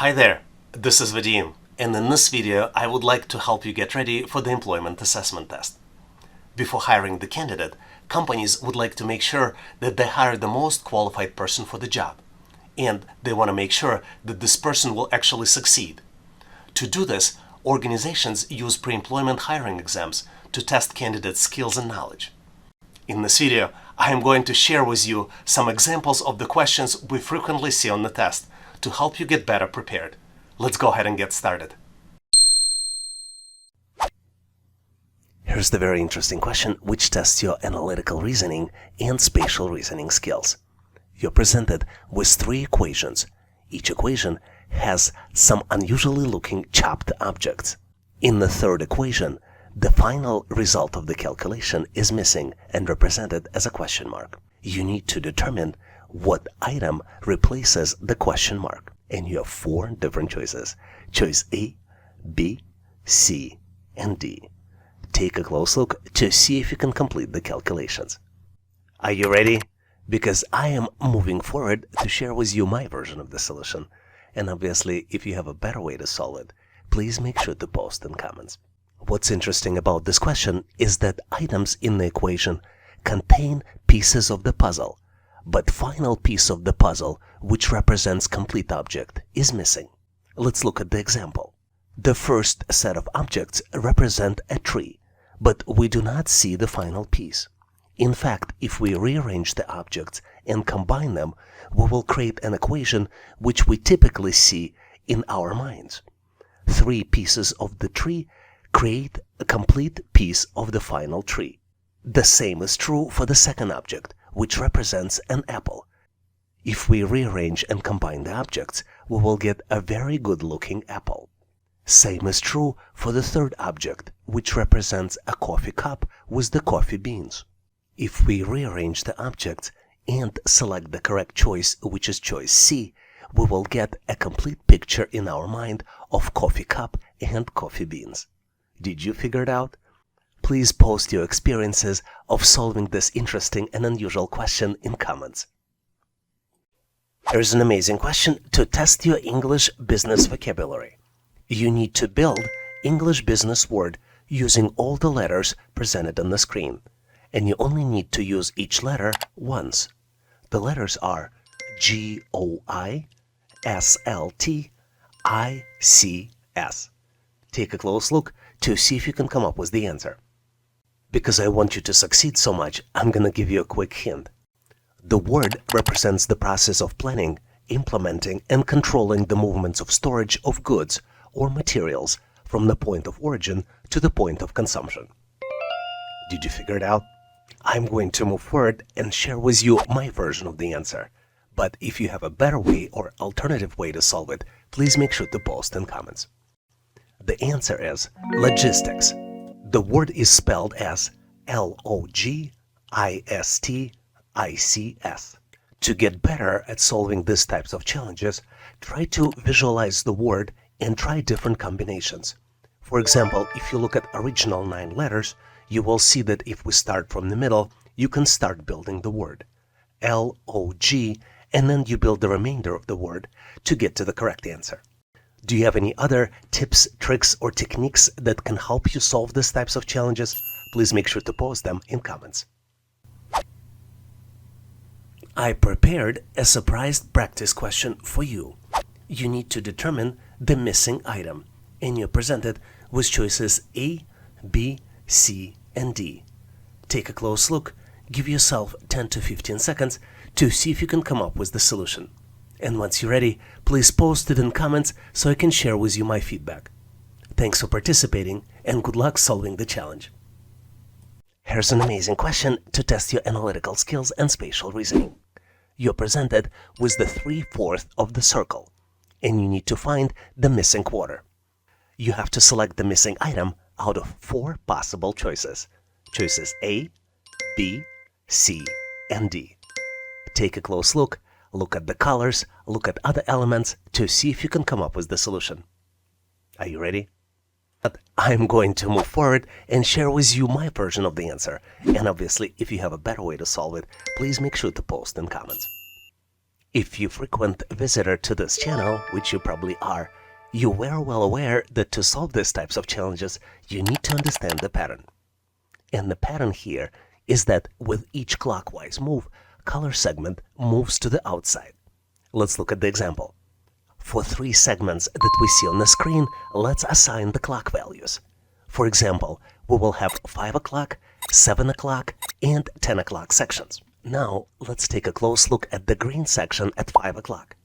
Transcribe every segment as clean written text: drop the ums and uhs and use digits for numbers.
Hi there, this is Vadim, and in this video I would like to help you get ready for the employment assessment test. Before hiring the candidate, companies would like to make sure that they hire the most qualified person for the job, and they want to make sure that this person will actually succeed. To do this, organizations use pre-employment hiring exams to test candidates' skills and knowledge. In this video, I am going to share with you some examples of the questions we frequently see on the test to help you get better prepared. Let's go ahead and get started. Here's the very interesting question which tests your analytical reasoning and spatial reasoning skills. You're presented with three equations. Each equation has some unusually looking chopped objects. In the third equation, the final result of the calculation is missing and represented as a question mark. You need to determine what item replaces the question mark. And you have four different choices. Choice A, B, C, and D. Take a close look to see if you can complete the calculations. Are you ready? Because I am moving forward to share with you my version of the solution. And obviously, if you have a better way to solve it, please make sure to post in comments. What's interesting about this question is that items in the equation contain pieces of the puzzle, but final piece of the puzzle, which represents complete object, is missing. Let's look at the example. The first set of objects represent a tree, but we do not see the final piece. In fact, if we rearrange the objects and combine them, we will create an equation which we typically see in our minds. Three pieces of the tree create a complete piece of the final tree. The same is true for the second object, which represents an apple. If we rearrange and combine the objects, we will get a very good looking apple. Same is true for the third object, which represents a coffee cup with the coffee beans. If we rearrange the objects and select the correct choice, which is choice C, we will get a complete picture in our mind of coffee cup and coffee beans. Did you figure it out? Please post your experiences of solving this interesting and unusual question in comments. Here's an amazing question to test your English business vocabulary. You need to build English business word using all the letters presented on the screen, and you only need to use each letter once. The letters are G-O-I, S-L-T, I-C-S. Take a close look to see if you can come up with the answer. Because I want you to succeed so much, I'm going to give you a quick hint. The word represents the process of planning, implementing, and controlling the movements of storage of goods or materials from the point of origin to the point of consumption. Did you figure it out? I'm going to move forward and share with you my version of the answer. But if you have a better way or alternative way to solve it, please make sure to post in comments. The answer is logistics. The word is spelled as L-O-G-I-S-T-I-C-S. To get better at solving these types of challenges, try to visualize the word and try different combinations. For example, if you look at original 9 letters, you will see that if we start from the middle, you can start building the word. L-O-G, and then you build the remainder of the word to get to the correct answer. Do you have any other tips, tricks, or techniques that can help you solve these types of challenges? Please make sure to post them in comments. I prepared a surprise practice question for you. You need to determine the missing item, and you're presented with choices A, B, C, and D. Take a close look, give yourself 10 to 15 seconds to see if you can come up with the solution. And once you're ready, please post it in comments so I can share with you my feedback. Thanks for participating and good luck solving the challenge. Here's an amazing question to test your analytical skills and spatial reasoning. You're presented with the 3/4 of the circle, and you need to find the missing quarter. You have to select the missing item out of 4 possible choices. Choices A, B, C, and D. Take a close look at the colors, look at other elements to see if you can come up with the solution. Are you ready? I'm going to move forward and share with you my version of the answer. And obviously, if you have a better way to solve it, please make sure to post in comments. If you frequent visitor to this channel, which you probably are, you were well aware that to solve these types of challenges, you need to understand the pattern. And the pattern here is that with each clockwise move, color segment moves to the outside. Let's look at the example. For 3 segments that we see on the screen, let's assign the clock values. For example, we will have 5 o'clock, 7 o'clock, and 10 o'clock sections. Now, let's take a close look at the green section at 5 o'clock.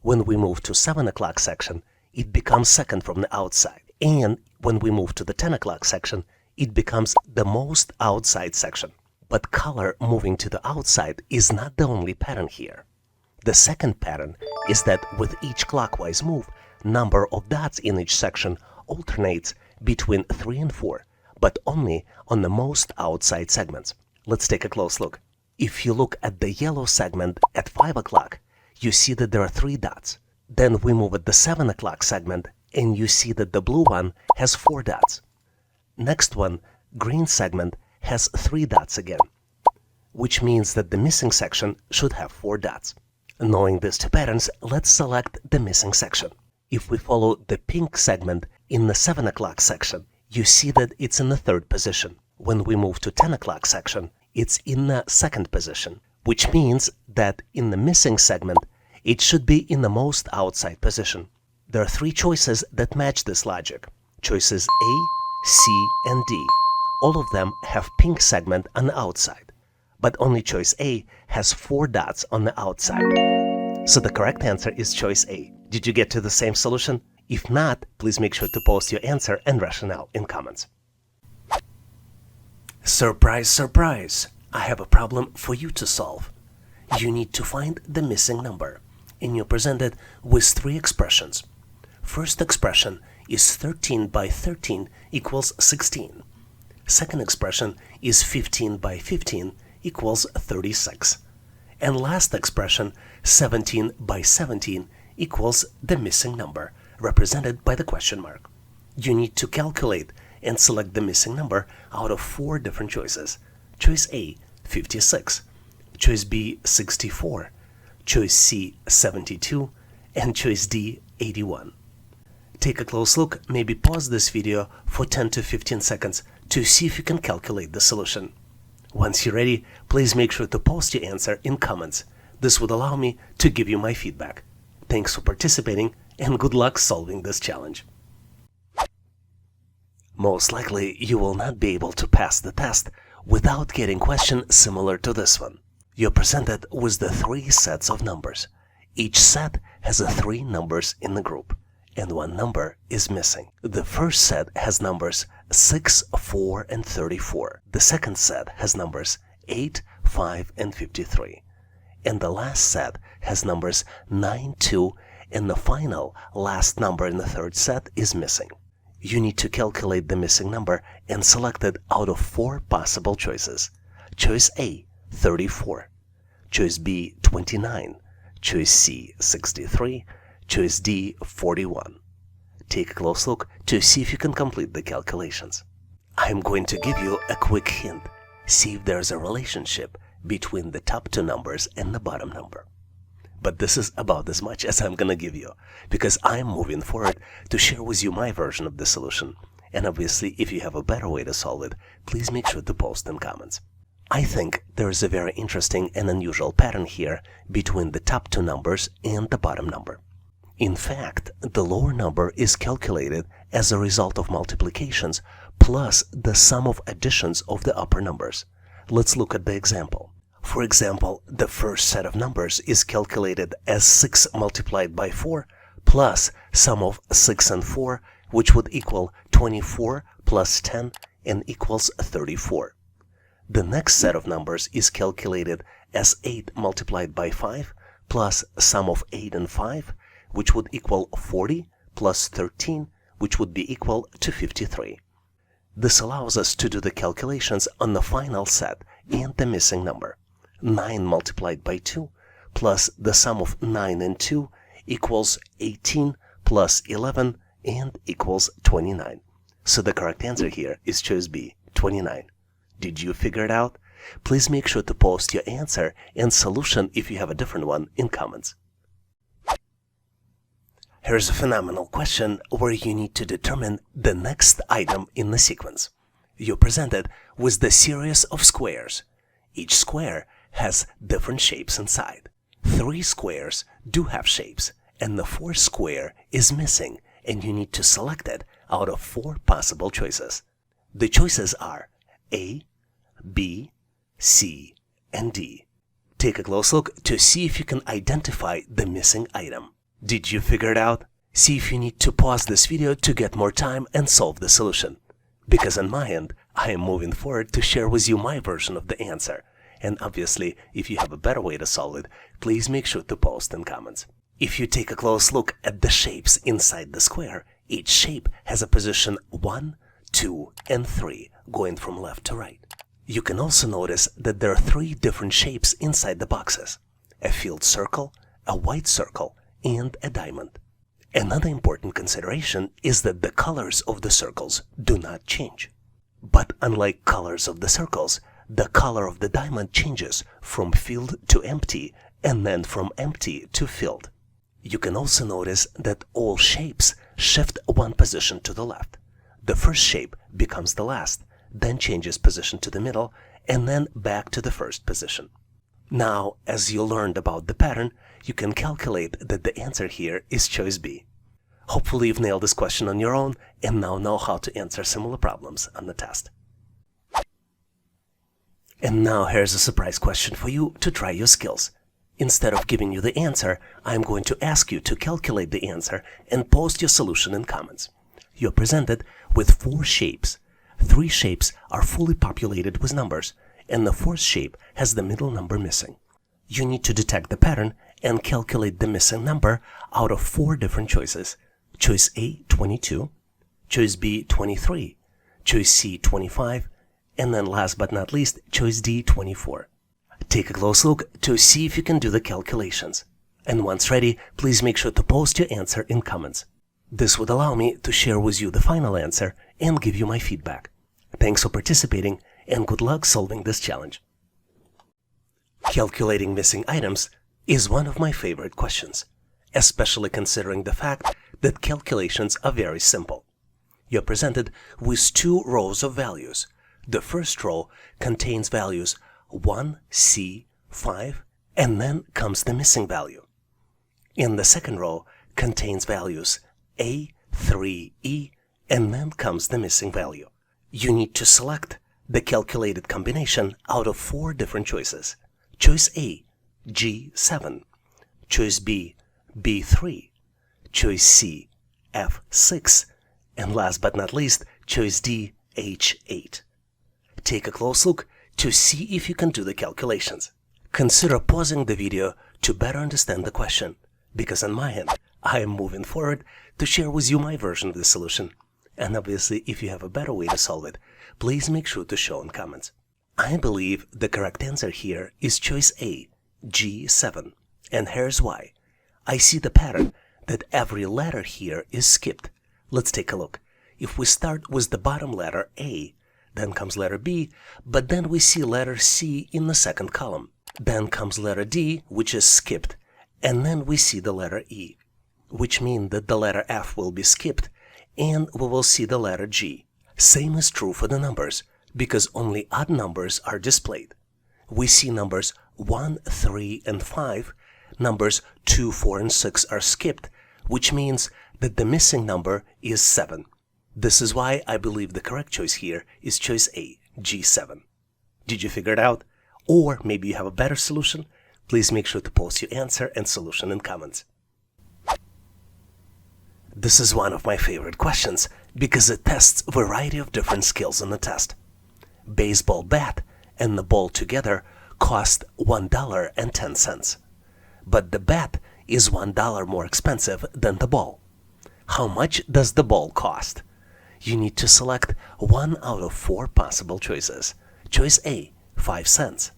When we move to 7 o'clock section, it becomes second from the outside. And when we move to the 10 o'clock section, it becomes the most outside section. But color moving to the outside is not the only pattern here. The second pattern is that with each clockwise move, number of dots in each section alternates between 3 and 4, but only on the most outside segments. Let's take a close look. If you look at the yellow segment at 5 o'clock, you see that there are 3 dots. Then we move at the 7 o'clock segment, and you see that the blue one has 4 dots. Next one, green segment, has 3 dots again, which means that the missing section should have 4 dots. Knowing these 2 patterns, let's select the missing section. If we follow the pink segment in the 7 o'clock section, you see that it's in the 3rd position. When we move to 10 o'clock section, it's in the 2nd position, which means that in the missing segment, it should be in the most outside position. There are 3 choices that match this logic. Choices A, C, and D. All of them have pink segment on the outside, but only choice A has 4 dots on the outside. So the correct answer is choice A. Did you get to the same solution? If not, please make sure to post your answer and rationale in comments. Surprise, surprise! I have a problem for you to solve. You need to find the missing number, and you're presented with 3 expressions. First expression is 13 by 13 equals 16. Second expression is 15 by 15 equals 36. And last expression, 17 by 17 equals the missing number, represented by the question mark. You need to calculate and select the missing number out of 4 different choices. Choice A, 56. Choice B, 64. Choice C, 72. And choice D, 81. Take a close look, maybe pause this video for 10 to 15 seconds to see if you can calculate the solution. Once you're ready, please make sure to post your answer in comments. This would allow me to give you my feedback. Thanks for participating, and good luck solving this challenge. Most likely, you will not be able to pass the test without getting a question similar to this one. You're presented with the 3 sets of numbers. Each set has 3 numbers in the group, and 1 number is missing. The first set has numbers 6, 4, and 34. The second set has numbers 8, 5, and 53. And the last set has numbers 9, 2, and the final last number in the third set is missing. You need to calculate the missing number and select it out of 4 possible choices. Choice A, 34. Choice B, 29. Choice C, 63. Choice D, 41. Take a close look to see if you can complete the calculations. I'm going to give you a quick hint. See if there's a relationship between the top 2 numbers and the bottom number. But this is about as much as I'm gonna give you, because I'm moving forward to share with you my version of the solution. And obviously, if you have a better way to solve it, please make sure to post in comments. I think there is a very interesting and unusual pattern here between the top 2 numbers and the bottom number. In fact, the lower number is calculated as a result of multiplications plus the sum of additions of the upper numbers. Let's look at the example. For example, the first set of numbers is calculated as 6 multiplied by 4 plus sum of 6 and 4, which would equal 24 plus 10 and equals 34. The next set of numbers is calculated as 8 multiplied by 5 plus sum of 8 and 5, which would equal 40 plus 13, which would be equal to 53. This allows us to do the calculations on the final set and the missing number. 9 multiplied by 2 plus the sum of 9 and 2 equals 18 plus 11 and equals 29. So the correct answer here is choice B, 29. Did you figure it out? Please make sure to post your answer and solution if you have a different one in comments. Here's a phenomenal question where you need to determine the next item in the sequence. You're presented with the series of squares. Each square has different shapes inside. 3 squares do have shapes, and the 4th square is missing, and you need to select it out of 4 possible choices. The choices are A, B, C, and D. Take a close look to see if you can identify the missing item. Did you figure it out? See if you need to pause this video to get more time and solve the solution. Because on my end, I am moving forward to share with you my version of the answer. And obviously, if you have a better way to solve it, please make sure to post in comments. If you take a close look at the shapes inside the square, each shape has a position 1, 2, and 3 going from left to right. You can also notice that there are 3 different shapes inside the boxes: a filled circle, a white circle, and a diamond. Another important consideration is that the colors of the circles do not change. But unlike colors of the circles, the color of the diamond changes from filled to empty and then from empty to filled. You can also notice that all shapes shift 1 position to the left. The first shape becomes the last, then changes position to the middle, and then back to the first position. Now, as you learned about the pattern, you can calculate that the answer here is choice B. Hopefully you've nailed this question on your own and now know how to answer similar problems on the test. And now here's a surprise question for you to try your skills. Instead of giving you the answer, I'm going to ask you to calculate the answer and post your solution in comments. You're presented with 4 shapes. 3 shapes are fully populated with numbers, and the 4th shape has the middle number missing. You need to detect the pattern and calculate the missing number out of 4 different choices. Choice A, 22, choice B, 23, choice C, 25, and then last but not least, choice D, 24. Take a close look to see if you can do the calculations. And once ready, please make sure to post your answer in comments. This would allow me to share with you the final answer and give you my feedback. Thanks for participating and good luck solving this challenge. Calculating missing items is one of my favorite questions, especially considering the fact that calculations are very simple. You're presented with 2 rows of values. The first row contains values 1, C, 5, and then comes the missing value. In the second row contains values A, 3, E, and then comes the missing value. You need to select the calculated combination out of 4 different choices. Choice A, G7, choice B, B3, choice C, F6, and last but not least, choice D, H8. Take a close look to see if you can do the calculations. Consider pausing the video to better understand the question, because on my end, I am moving forward to share with you my version of the solution. And obviously, if you have a better way to solve it, please make sure to show in comments. I believe the correct answer here is choice A, G7, and here's why. I see the pattern that every letter here is skipped. Let's take a look. If we start with the bottom letter A, then comes letter B, but then we see letter C in the second column. Then comes letter D, which is skipped, and then we see the letter E, which means that the letter F will be skipped, and we will see the letter G. Same is true for the numbers, because only odd numbers are displayed. We see numbers 1, 3, and 5. Numbers 2, 4, and 6 are skipped, which means that the missing number is 7. This is why I believe the correct choice here is choice A, G7. Did you figure it out? Or maybe you have a better solution? Please make sure to post your answer and solution in comments. This is one of my favorite questions because it tests a variety of different skills on the test. Baseball bat and the ball together cost $1.10. But the bat is $1 more expensive than the ball. How much does the ball cost? You need to select 1 out of 4 possible choices. Choice A, 5 cents.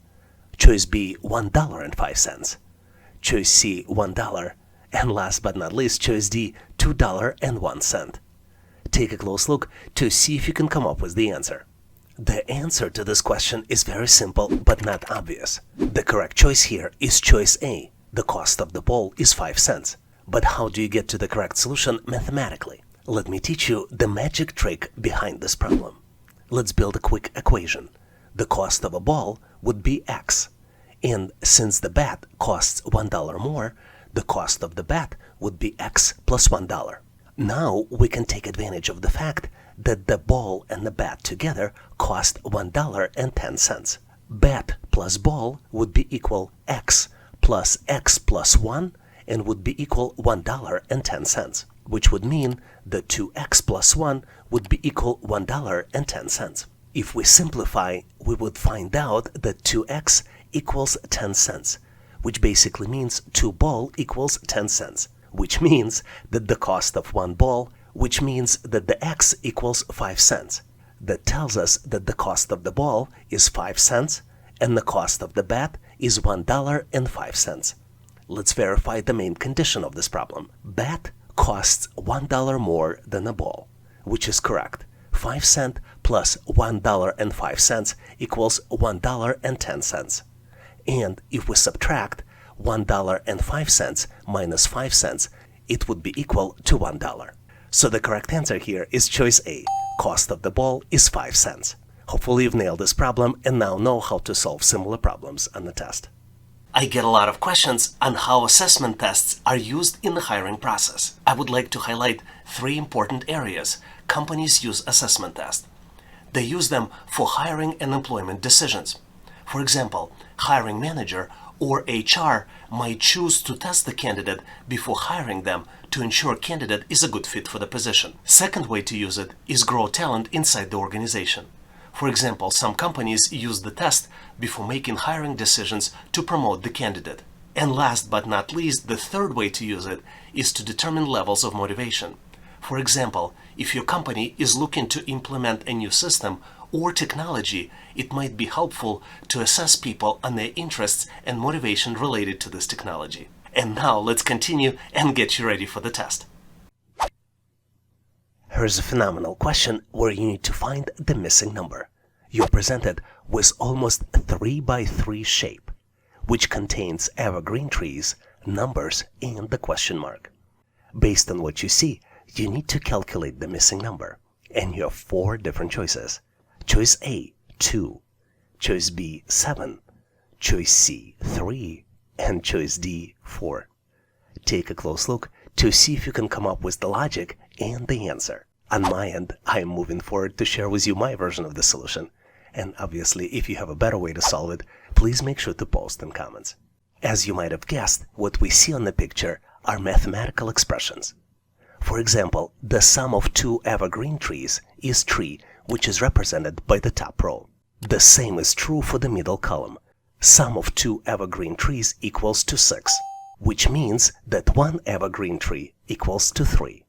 Choice B, $1.05. Choice C, $1. And last but not least, choice D, $2.01. Take a close look to see if you can come up with the answer. The answer to this question is very simple but not obvious. The correct choice here is choice A. The cost of the ball is 5 cents. But how do you get to the correct solution mathematically? Let me teach you the magic trick behind this problem. Let's build a quick equation. The cost of a ball would be X. And since the bat costs $1 more, the cost of the bat would be X plus $1. Now we can take advantage of the fact that the ball and the bat together cost $1.10. Bat plus ball would be equal X plus 1 and would be equal $1.10, which would mean that 2x plus 1 would be equal $1.10. If we simplify, we would find out that 2x equals 10 cents, which basically means 2 ball equals 10 cents, which means that the cost of 1 ball, which means that the x equals 5 cents. That tells us that the cost of the ball is 5 cents and the cost of the bat is $1.05. Let's verify the main condition of this problem. Bat costs $1 more than a ball, which is correct. 5 cents plus $1.05 equals $1.10. And if we subtract $1.05 minus 5 cents, it would be equal to $1. So the correct answer here is choice A. Cost of the ball is 5 cents. Hopefully you've nailed this problem and now know how to solve similar problems on the test. I get a lot of questions on how assessment tests are used in the hiring process. I would like to highlight 3 important areas companies use assessment tests. They use them for hiring and employment decisions. For example, hiring manager or HR might choose to test the candidate before hiring them to ensure candidate is a good fit for the position. Second way to use it is grow talent inside the organization. For example, some companies use the test before making hiring decisions to promote the candidate. And last but not least, the third way to use it is to determine levels of motivation. For example, if your company is looking to implement a new system or technology, it might be helpful to assess people on their interests and motivation related to this technology. And now let's continue and get you ready for the test. Here's a phenomenal question where you need to find the missing number. You're presented with almost 3x3 shape, which contains evergreen trees, numbers, and the question mark. Based on what you see, you need to calculate the missing number, and you have 4 different choices. Choice A, 2, choice B, 7, choice C, 3, and choice D, 4. Take a close look to see if you can come up with the logic and the answer. On my end, I am moving forward to share with you my version of the solution. And obviously, if you have a better way to solve it, please make sure to post in comments. As you might have guessed, what we see on the picture are mathematical expressions. For example, the sum of 2 evergreen trees is tree, which is represented by the top row. The same is true for the middle column. Sum of 2 evergreen trees equals to 6, which means that 1 evergreen tree equals to 3.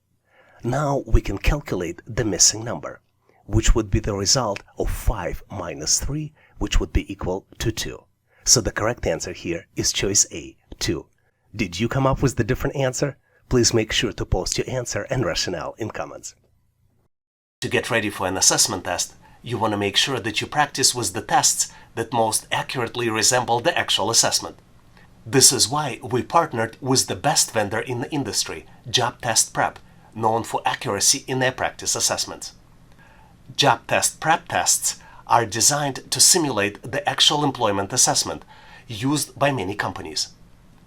Now we can calculate the missing number, which would be the result of 5 minus 3, which would be equal to 2. So the correct answer here is choice A, 2. Did you come up with the different answer? Please make sure to post your answer and rationale in comments. To get ready for an assessment test, you want to make sure that you practice with the tests that most accurately resemble the actual assessment. This is why we partnered with the best vendor in the industry, Job Test Prep, known for accuracy in their practice assessments. Job Test Prep tests are designed to simulate the actual employment assessment used by many companies.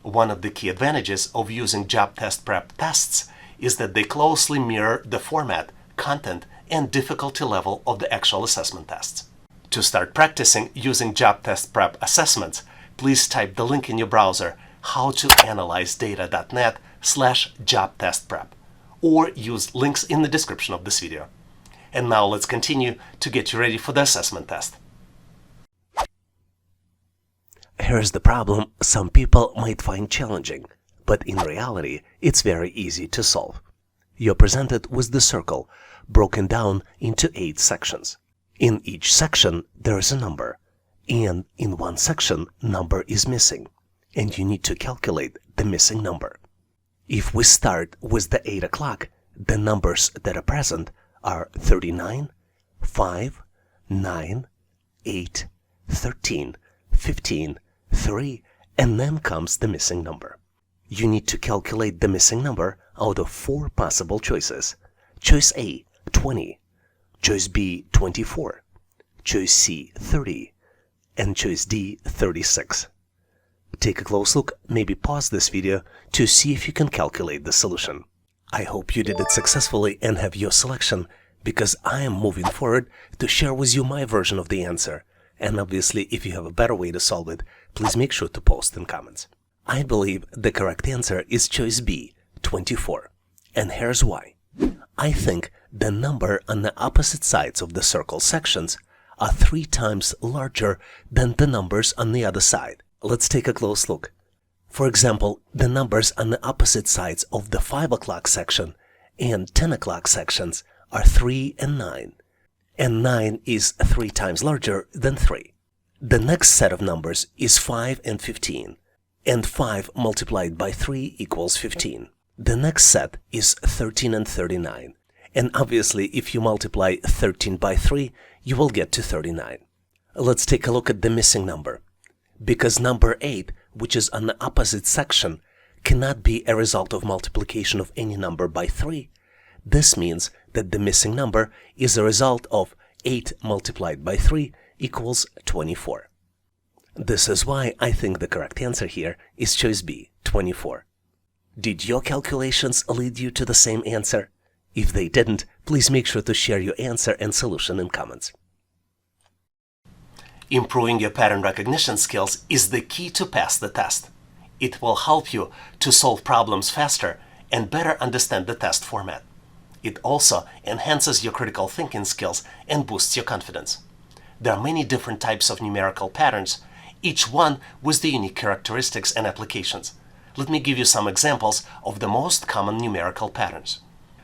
One of the key advantages of using Job Test Prep tests is that they closely mirror the format, content, and difficulty level of the actual assessment tests. To start practicing using Job Test Prep assessments, please type the link in your browser howtoanalyzedata.net/jobtestprep or use links in the description of this video. And now let's continue to get you ready for the assessment test. Here's the problem some people might find challenging, but in reality, it's very easy to solve. You're presented with the circle broken down into 8 sections. In each section, there is a number, and in one section, number is missing, and you need to calculate the missing number. If we start with the 8 o'clock, the numbers that are present are 39, 5, 9, 8, 13, 15, 3, and then comes the missing number. You need to calculate the missing number out of 4 possible choices. Choice A, 20. Choice B, 24. Choice C, 30. And choice D, 36. Take a close look, maybe pause this video to see if you can calculate the solution. I hope you did it successfully and have your selection, because I am moving forward to share with you my version of the answer. And obviously, if you have a better way to solve it, please make sure to post in comments. I believe the correct answer is choice B, 24. And here's why. I think the number on the opposite sides of the circle sections are 3 times larger than the numbers on the other side. Let's take a close look. For example, the numbers on the opposite sides of the 5 o'clock section and 10 o'clock sections are 3 and 9. And 9 is 3 times larger than 3. The next set of numbers is 5 and 15. And 5 multiplied by 3 equals 15. The next set is 13 and 39. And obviously, if you multiply 13 by 3, you will get to 39. Let's take a look at the missing number. Because number 8, which is on the opposite section, cannot be a result of multiplication of any number by 3. This means that the missing number is a result of 8 multiplied by 3 equals 24. This is why I think the correct answer here is choice B, 24. Did your calculations lead you to the same answer? If they didn't, please make sure to share your answer and solution in comments. Improving your pattern recognition skills is the key to pass the test. It will help you to solve problems faster and better understand the test format. It also enhances your critical thinking skills and boosts your confidence. There are many different types of numerical patterns, each one with the unique characteristics and applications. Let me give you some examples of the most common numerical patterns.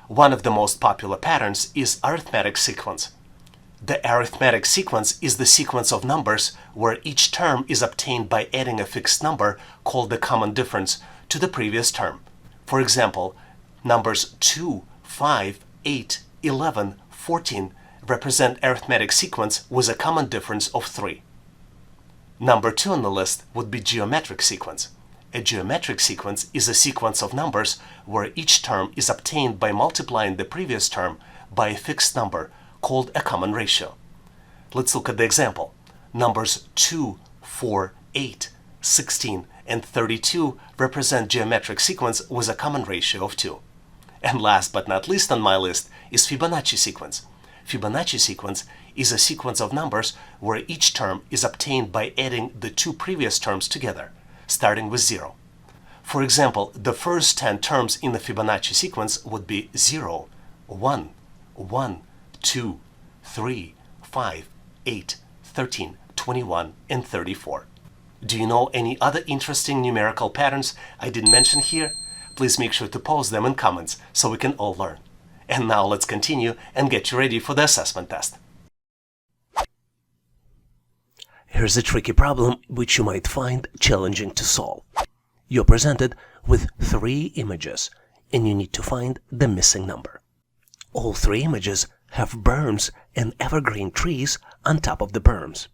One of the most popular patterns is arithmetic sequence. The arithmetic sequence is the sequence of numbers where each term is obtained by adding a fixed number called the common difference to the previous term. For example, numbers 2, 5, 8, 11, 14 represent arithmetic sequence with a common difference of 3. Number 2 on the list would be geometric sequence. A geometric sequence is a sequence of numbers where each term is obtained by multiplying the previous term by a fixed number called a common ratio. Let's look at the example. Numbers 2, 4, 8, 16, and 32 represent geometric sequence with a common ratio of 2. And last but not least on my list is Fibonacci sequence. Fibonacci sequence is a sequence of numbers where each term is obtained by adding the 2 previous terms together, starting with 0. For example, the first 10 terms in the Fibonacci sequence would be 0, 1, 1, 2, 3, 5, 8, 13, 21, and 34. Do you know any other interesting numerical patterns I didn't mention here? Please make sure to post them in comments so we can all learn. And now let's continue and get you ready for the assessment test. Here's a tricky problem which you might find challenging to solve. You're presented with 3 images and you need to find the missing number. All 3 images have berms and evergreen trees on top of the berms.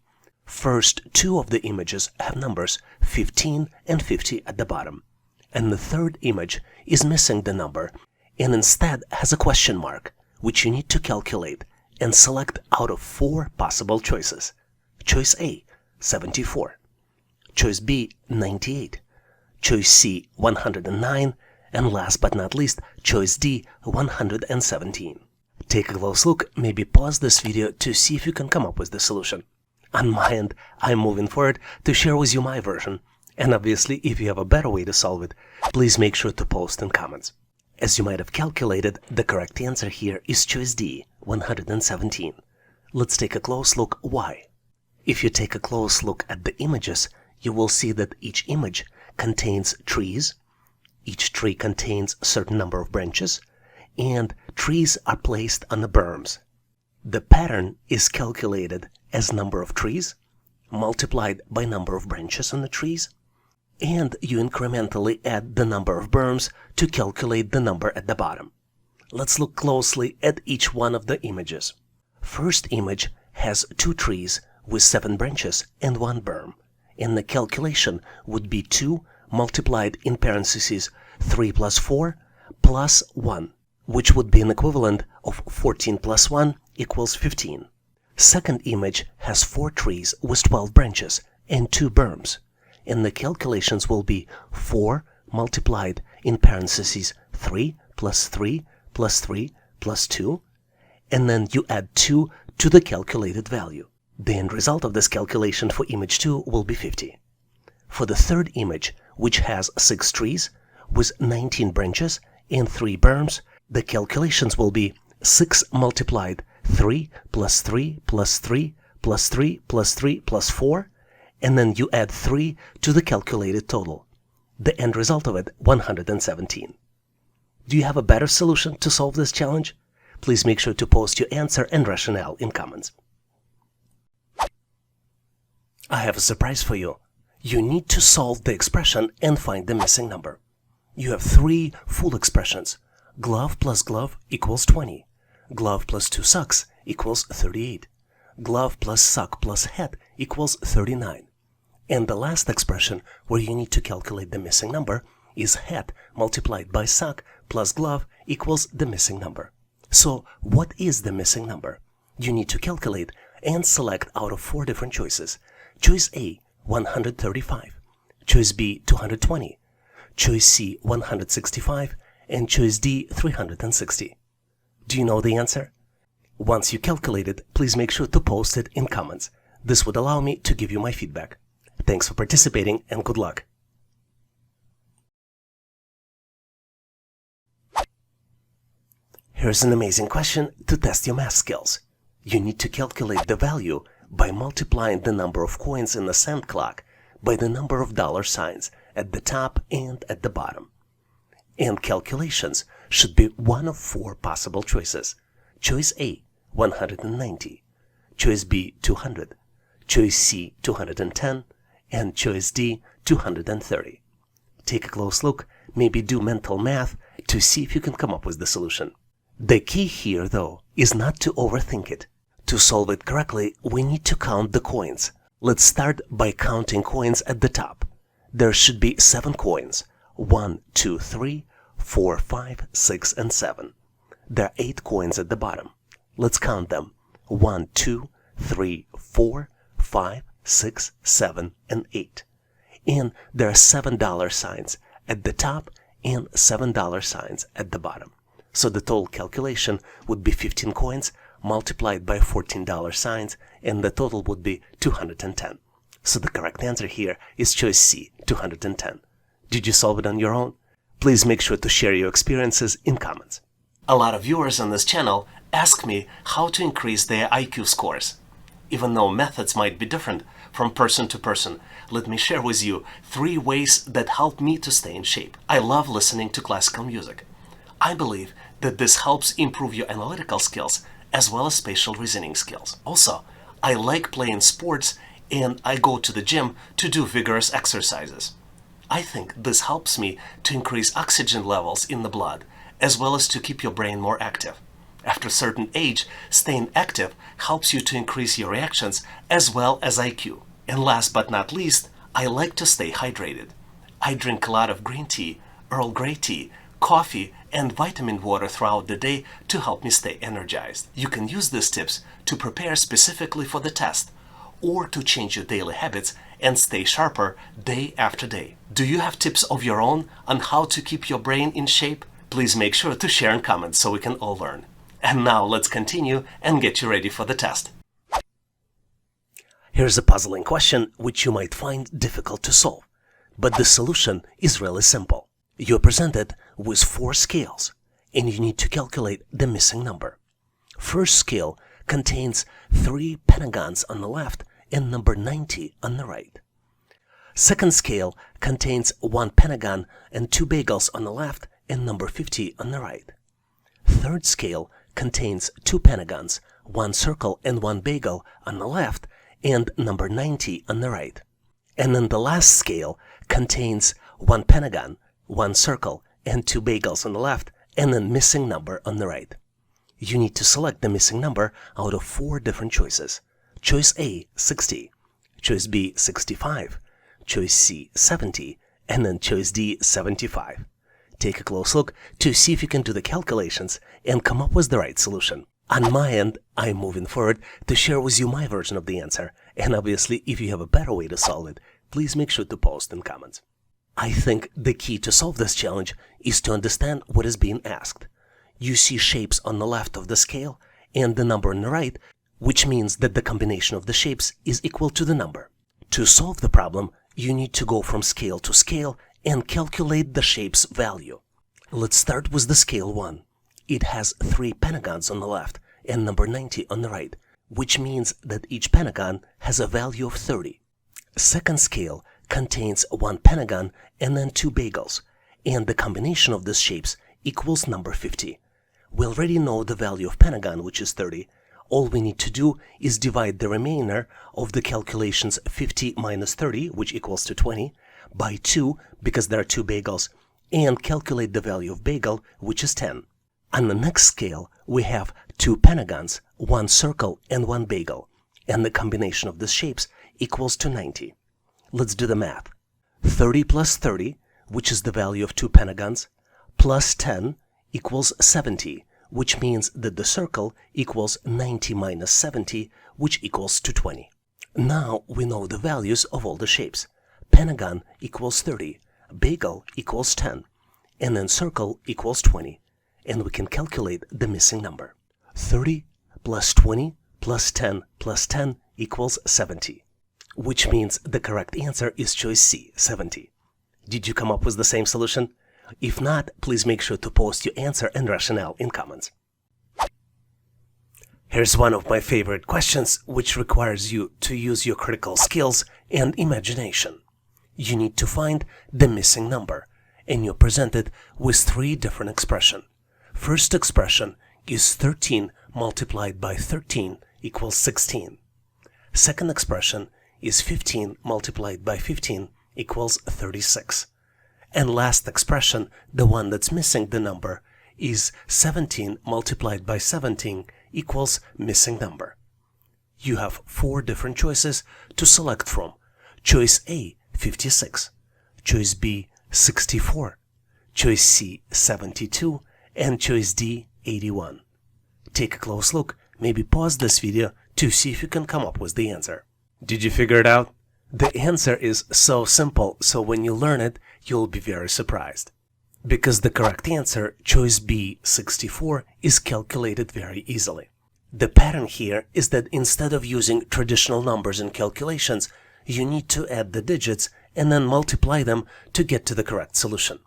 First 2 of the images have numbers 15 and 50 at the bottom, and the third image is missing the number and instead has a question mark, which you need to calculate and select out of 4 possible choices. Choice A, 74. Choice B, 98. Choice C, 109. And last but not least, choice D, 117. Take a close look, maybe pause this video to see if you can come up with the solution. On my end, I'm moving forward to share with you my version. And obviously, if you have a better way to solve it, please make sure to post in comments. As you might have calculated, the correct answer here is choice D, 117. Let's take a close look why. If you take a close look at the images, you will see that each image contains trees, each tree contains a certain number of branches, and trees are placed on the berms. The pattern is calculated as number of trees multiplied by number of branches on the trees, and you incrementally add the number of berms to calculate the number at the bottom. Let's look closely at each one of the images. First image has 2 trees with 7 branches and 1 berm, and the calculation would be 2 multiplied in parentheses 3 plus 4 plus 1, which would be an equivalent of 14 plus 1 equals 15. Second image has 4 trees with 12 branches and 2 berms, and the calculations will be 4 multiplied in parentheses 3 plus 3 plus 3 plus 2, and then you add 2 to the calculated value. The end result of this calculation for image 2 will be 50. For the third image, which has 6 trees with 19 branches and 3 berms, the calculations will be 6 multiplied 3 plus 3 plus 3 plus 3 plus 3 plus 4, and then you add 3 to the calculated total. The end result of it, 117. Do you have a better solution to solve this challenge? Please make sure to post your answer and rationale in comments. I have a surprise for you. You need to solve the expression and find the missing number. You have 3 full expressions. Glove plus glove equals 20. Glove plus 2 socks equals 38. Glove plus sock plus hat equals 39. And the last expression where you need to calculate the missing number is hat multiplied by sock plus glove equals the missing number. So what is the missing number? You need to calculate and select out of 4 different choices. Choice A, 135. Choice B, 220. Choice C, 165. And choice D, 360. Do you know the answer? Once you calculate it, please make sure to post it in comments. This would allow me to give you my feedback. Thanks for participating and good luck. Here's an amazing question to test your math skills. You need to calculate the value by multiplying the number of coins in the cent clock by the number of dollar signs at the top and at the bottom. And calculations should be one of 4 possible choices. Choice A, 190. Choice B, 200. Choice C, 210. And choice D, 230. Take a close look, maybe do mental math to see if you can come up with the solution. The key here, though, is not to overthink it. To solve it correctly, we need to count the coins. Let's start by counting coins at the top. There should be 7 coins. 1, 2, 3, 4, 5, 6, and 7. There are 8 coins at the bottom. Let's count them. 1, 2, 3, 4, 5, 6, 7, and 8. And there are $7 signs at the top and $7 signs at the bottom. So the total calculation would be 15 coins multiplied by $14 signs, and the total would be 210. So the correct answer here is choice C, 210. Did you solve it on your own? Please make sure to share your experiences in comments. A lot of viewers on this channel ask me how to increase their IQ scores. Even though methods might be different from person to person, let me share with you 3 ways that help me to stay in shape. I love listening to classical music. I believe that this helps improve your analytical skills as well as spatial reasoning skills. Also, I like playing sports and I go to the gym to do vigorous exercises. I think this helps me to increase oxygen levels in the blood as well as to keep your brain more active. After a certain age, staying active helps you to increase your reactions as well as IQ. And last but not least, I like to stay hydrated. I drink a lot of green tea, Earl Grey tea, coffee, and vitamin water throughout the day to help me stay energized. You can use these tips to prepare specifically for the test or to change your daily habits and stay sharper day after day. Do you have tips of your own on how to keep your brain in shape? Please make sure to share in comments so we can all learn. And now let's continue and get you ready for the test. Here's a puzzling question which you might find difficult to solve, but the solution is really simple. You're presented with 4 scales, and you need to calculate the missing number. First scale contains 3 pentagons on the left and number 90 on the right. Second scale contains 1 pentagon and 2 bagels on the left and number 50 on the right. Third scale contains 2 pentagons, 1 circle and 1 bagel on the left and number 90 on the right. And then the last scale contains 1 pentagon, 1 circle, and 2 bagels on the left, and a missing number on the right. You need to select the missing number out of 4 different choices. Choice A, 60. Choice B, 65. Choice C, 70. And then choice D, 75. Take a close look to see if you can do the calculations and come up with the right solution. On my end, I'm moving forward to share with you my version of the answer, and obviously if you have a better way to solve it, please make sure to post in comments. I think the key to solve this challenge is to understand what is being asked. You see shapes on the left of the scale and the number on the right, which means that the combination of the shapes is equal to the number. To solve the problem, you need to go from scale to scale and calculate the shape's value. Let's start with the scale 1. It has 3 pentagons on the left and number 90 on the right, which means that each pentagon has a value of 30. Second scale contains 1 pentagon and then 2 bagels, and the combination of these shapes equals number 50. We already know the value of pentagon, which is 30. All we need to do is divide the remainder of the calculations 50 minus 30, which equals to 20, by 2, because there are 2 bagels, and calculate the value of bagel, which is 10. On the next scale, we have 2 pentagons, 1 circle, and 1 bagel, and the combination of the shapes equals to 90. Let's do the math. 30 plus 30, which is the value of 2 pentagons, plus 10 equals 70, which means that the circle equals 90 minus 70, which equals to 20. Now we know the values of all the shapes. Pentagon equals 30, bagel equals 10, and then circle equals 20, and we can calculate the missing number. 30 plus 20 plus 10 plus 10 equals 70, which means the correct answer is choice C, 70. Did you come up with the same solution? If not, please make sure to post your answer and rationale in comments. Here's one of my favorite questions, which requires you to use your critical skills and imagination. You need to find the missing number, and you're presented with 3 different expressions. First expression is 13 multiplied by 13 equals 16. Second expression is 15 multiplied by 15 equals 36. And last expression, the one that's missing the number, is 17 multiplied by 17 equals missing number. You have 4 different choices to select from. Choice A, 56. Choice B, 64. Choice C, 72. And choice D, 81. Take a close look, maybe pause this video to see if you can come up with the answer. Did you figure it out? The answer is so simple, so when you learn it, you'll be very surprised. Because the correct answer, choice B, 64, is calculated very easily. The pattern here is that instead of using traditional numbers in calculations, you need to add the digits and then multiply them to get to the correct solution.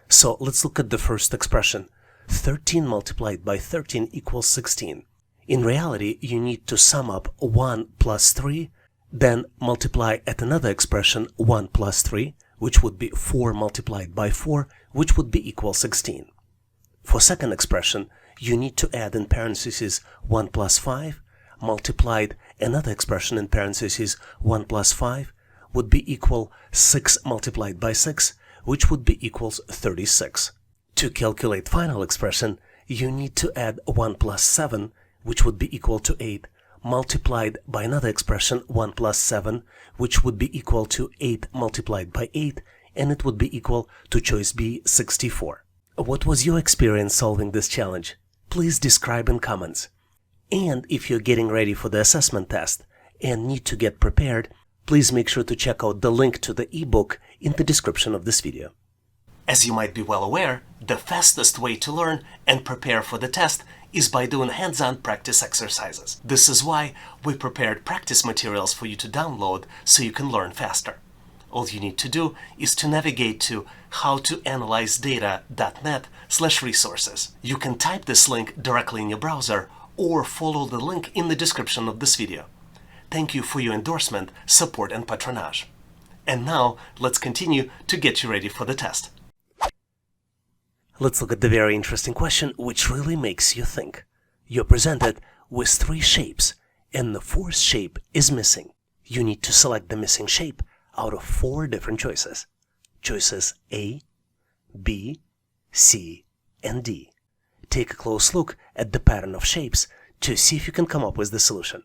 So let's look at the first expression. 13 multiplied by 13 equals 16. In reality, you need to sum up 1 plus 3, then multiply at another expression 1 plus 3, which would be 4 multiplied by 4, which would be equal 16. For second expression, you need to add in parentheses 1 plus 5, multiplied another expression in parentheses 1 plus 5, would be equal 6 multiplied by 6, which would be equals 36. To calculate final expression, you need to add 1 plus 7, which would be equal to 8, multiplied by another expression 1 plus 7, which would be equal to 8 multiplied by 8, and it would be equal to choice B, 64. What was your experience solving this challenge? Please describe in comments. And if you're getting ready for the assessment test and need to get prepared, please make sure to check out the link to the ebook in the description of this video. As you might be well aware, the fastest way to learn and prepare for the test is by doing hands-on practice exercises. This is why we prepared practice materials for you to download so you can learn faster. All you need to do is to navigate to howtoanalyzedata.net/resources. You can type this link directly in your browser or follow the link in the description of this video. Thank you for your endorsement, support, and patronage. And now, let's continue to get you ready for the test. Let's look at the very interesting question, which really makes you think. You're presented with 3 shapes, and the 4th shape is missing. You need to select the missing shape out of 4 different choices. Choices A, B, C, and D. Take a close look at the pattern of shapes to see if you can come up with the solution.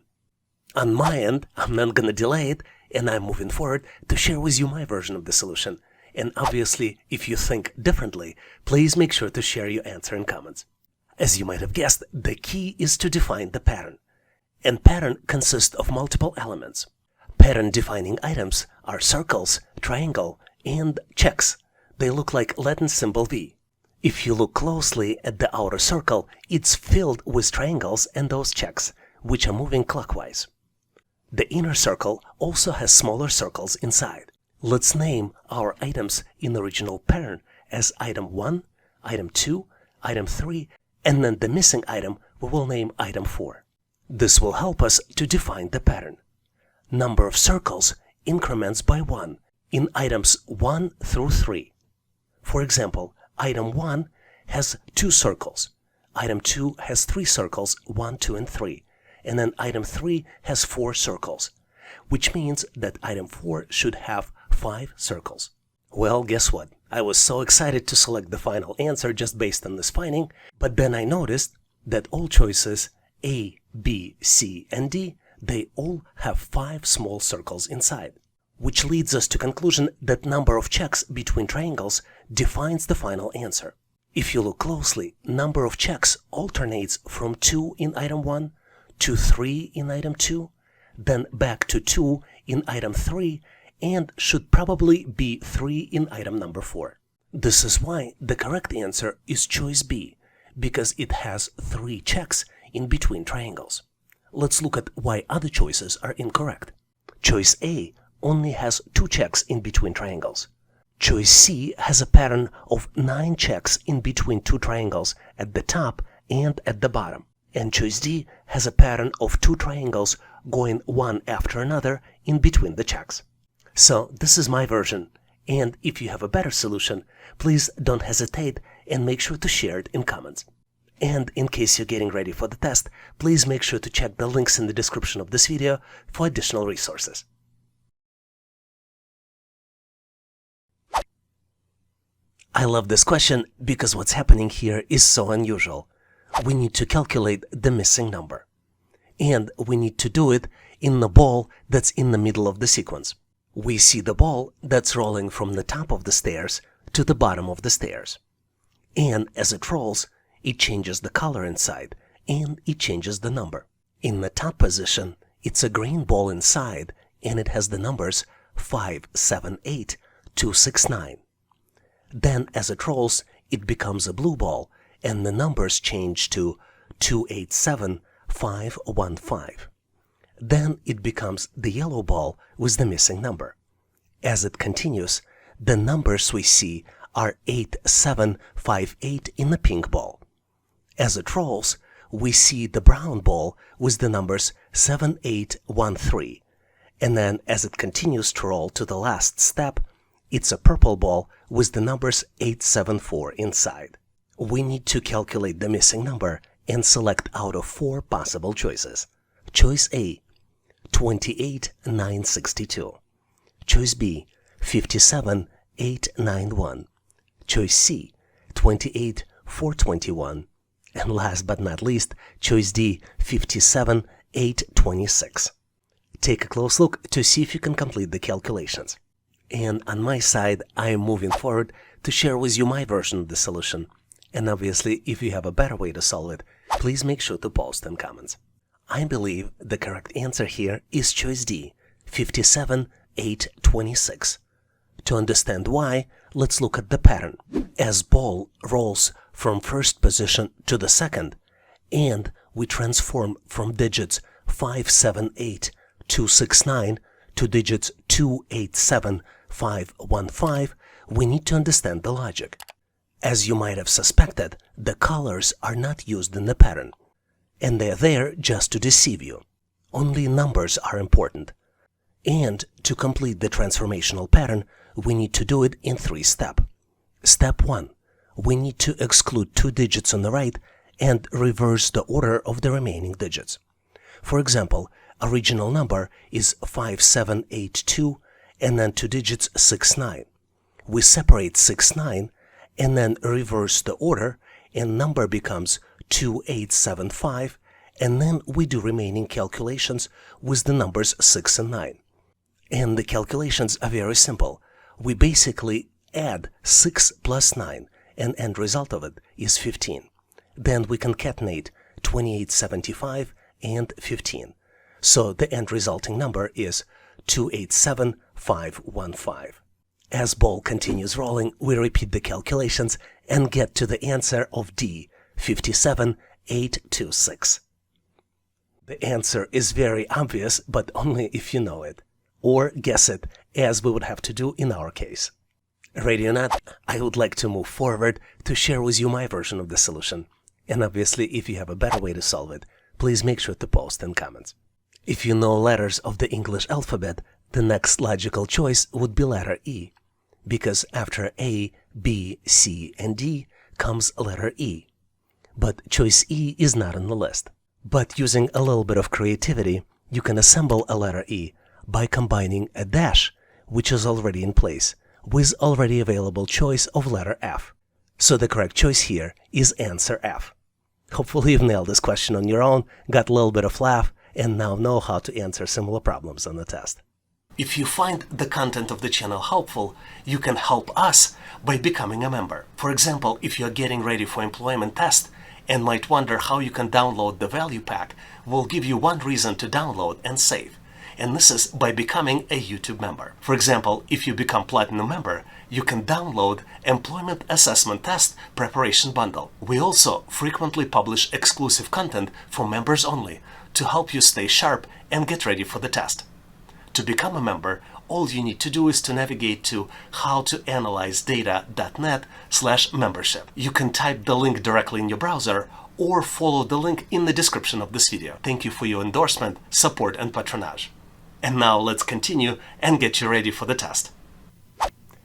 On my end, I'm not gonna delay it, and I'm moving forward to share with you my version of the solution. And obviously, if you think differently, please make sure to share your answer in comments. As you might have guessed, the key is to define the pattern. And pattern consists of multiple elements. Pattern defining items are circles, triangle, and checks. They look like Latin symbol V. If you look closely at the outer circle, it's filled with triangles and those checks, which are moving clockwise. The inner circle also has smaller circles inside. Let's name our items in the original pattern as item 1, item 2, item 3, and then the missing item we will name item 4. This will help us to define the pattern. Number of circles increments by 1 in items 1 through 3. For example, item 1 has 2 circles, item 2 has 3 circles, 1, 2, and 3, and then item 3 has 4 circles, which means that item 4 should have 5 circles. Well, guess what? I was so excited to select the final answer just based on this finding, but then I noticed that all choices A, B, C, and D, they all have 5 small circles inside, which leads us to conclusion that number of checks between triangles defines the final answer. If you look closely, number of checks alternates from 2 in item 1 to 3 in item 2, then back to 2 in item 3, and should probably be 3 in item number 4. This is why the correct answer is choice B, because it has 3 checks in between triangles. Let's look at why other choices are incorrect. Choice A only has 2 checks in between triangles. Choice C has a pattern of 9 checks in between 2 triangles at the top and at the bottom. And choice D has a pattern of 2 triangles going one after another in between the checks. So this is my version, and if you have a better solution, please don't hesitate and make sure to share it in comments. And in case you're getting ready for the test, please make sure to check the links in the description of this video for additional resources. I love this question because what's happening here is so unusual. We need to calculate the missing number. And we need to do it in the ball that's in the middle of the sequence. We see the ball that's rolling from the top of the stairs to the bottom of the stairs. And as it rolls, it changes the color inside, and it changes the number. In the top position, it's a green ball inside, and it has the numbers 5, 7, 8, 2, 6, 9. Then as it rolls, it becomes a blue ball, and the numbers change to 2, 8, 7, 5, 1, 5. Then it becomes the yellow ball with the missing number. As it continues, the numbers we see are 8, 7, 5, 8 in the pink ball. As it rolls, we see the brown ball with the numbers 7, 8, 1, 3. And then as it continues to roll to the last step, it's a purple ball with the numbers 8, 7, 4 inside. We need to calculate the missing number and select out of 4 possible choices. Choice A, 28, 962. Choice B, 57, 891. Choice C, 28, 421. And last but not least, choice D, 57, 826. Take a close look to see if you can complete the calculations. And on my side, I am moving forward to share with you my version of the solution. And obviously, if you have a better way to solve it, please make sure to post in comments. I believe the correct answer here is choice D, 57, 826. To understand why, let's look at the pattern. As ball rolls from first position to the second, and we transform from digits 5, 7, 8, 2, 6, 9 to digits 2, 8, 7, 5, 1, 5, we need to understand the logic. As you might have suspected, the colors are not used in the pattern, and they're there just to deceive you. Only numbers are important. And to complete the transformational pattern, we need to do it in 3 steps. Step 1. We need to exclude 2 digits on the right and reverse the order of the remaining digits. For example, original number is 5782 and then 2 digits 69. We separate 69 and then reverse the order, and number becomes 2875, and then we do remaining calculations with the numbers 6 and 9. And the calculations are very simple. We basically add 6 plus 9, and end result of it is 15. Then we concatenate 2875 and 15. So the end resulting number is 287515. As ball continues rolling, we repeat the calculations and get to the answer of D, 57826. The answer is very obvious, but only if you know it, or guess it, as we would have to do in our case. Ready or not, I would like to move forward to share with you my version of the solution. And obviously, if you have a better way to solve it, please make sure to post in comments. If you know letters of the English alphabet, the next logical choice would be letter E, because after A, B, C, and D comes letter E. But choice E is not on the list. But using a little bit of creativity, you can assemble a letter E by combining a dash, which is already in place, with already available choice of letter F. So the correct choice here is answer F. Hopefully you've nailed this question on your own, got a little bit of laugh, and now know how to answer similar problems on the test. If you find the content of the channel helpful, you can help us by becoming a member. For example, if you're getting ready for employment test and might wonder how you can download the value pack, we'll give you one reason to download and save. And this is by becoming a YouTube member. For example, if you become Platinum member, you can download Employment Assessment Test Preparation Bundle. We also frequently publish exclusive content for members only to help you stay sharp and get ready for the test. To become a member, all you need to do is to navigate to howtoanalyzedata.net/membership. You can type the link directly in your browser or follow the link in the description of this video. Thank you for your endorsement, support, and patronage. And now let's continue and get you ready for the test.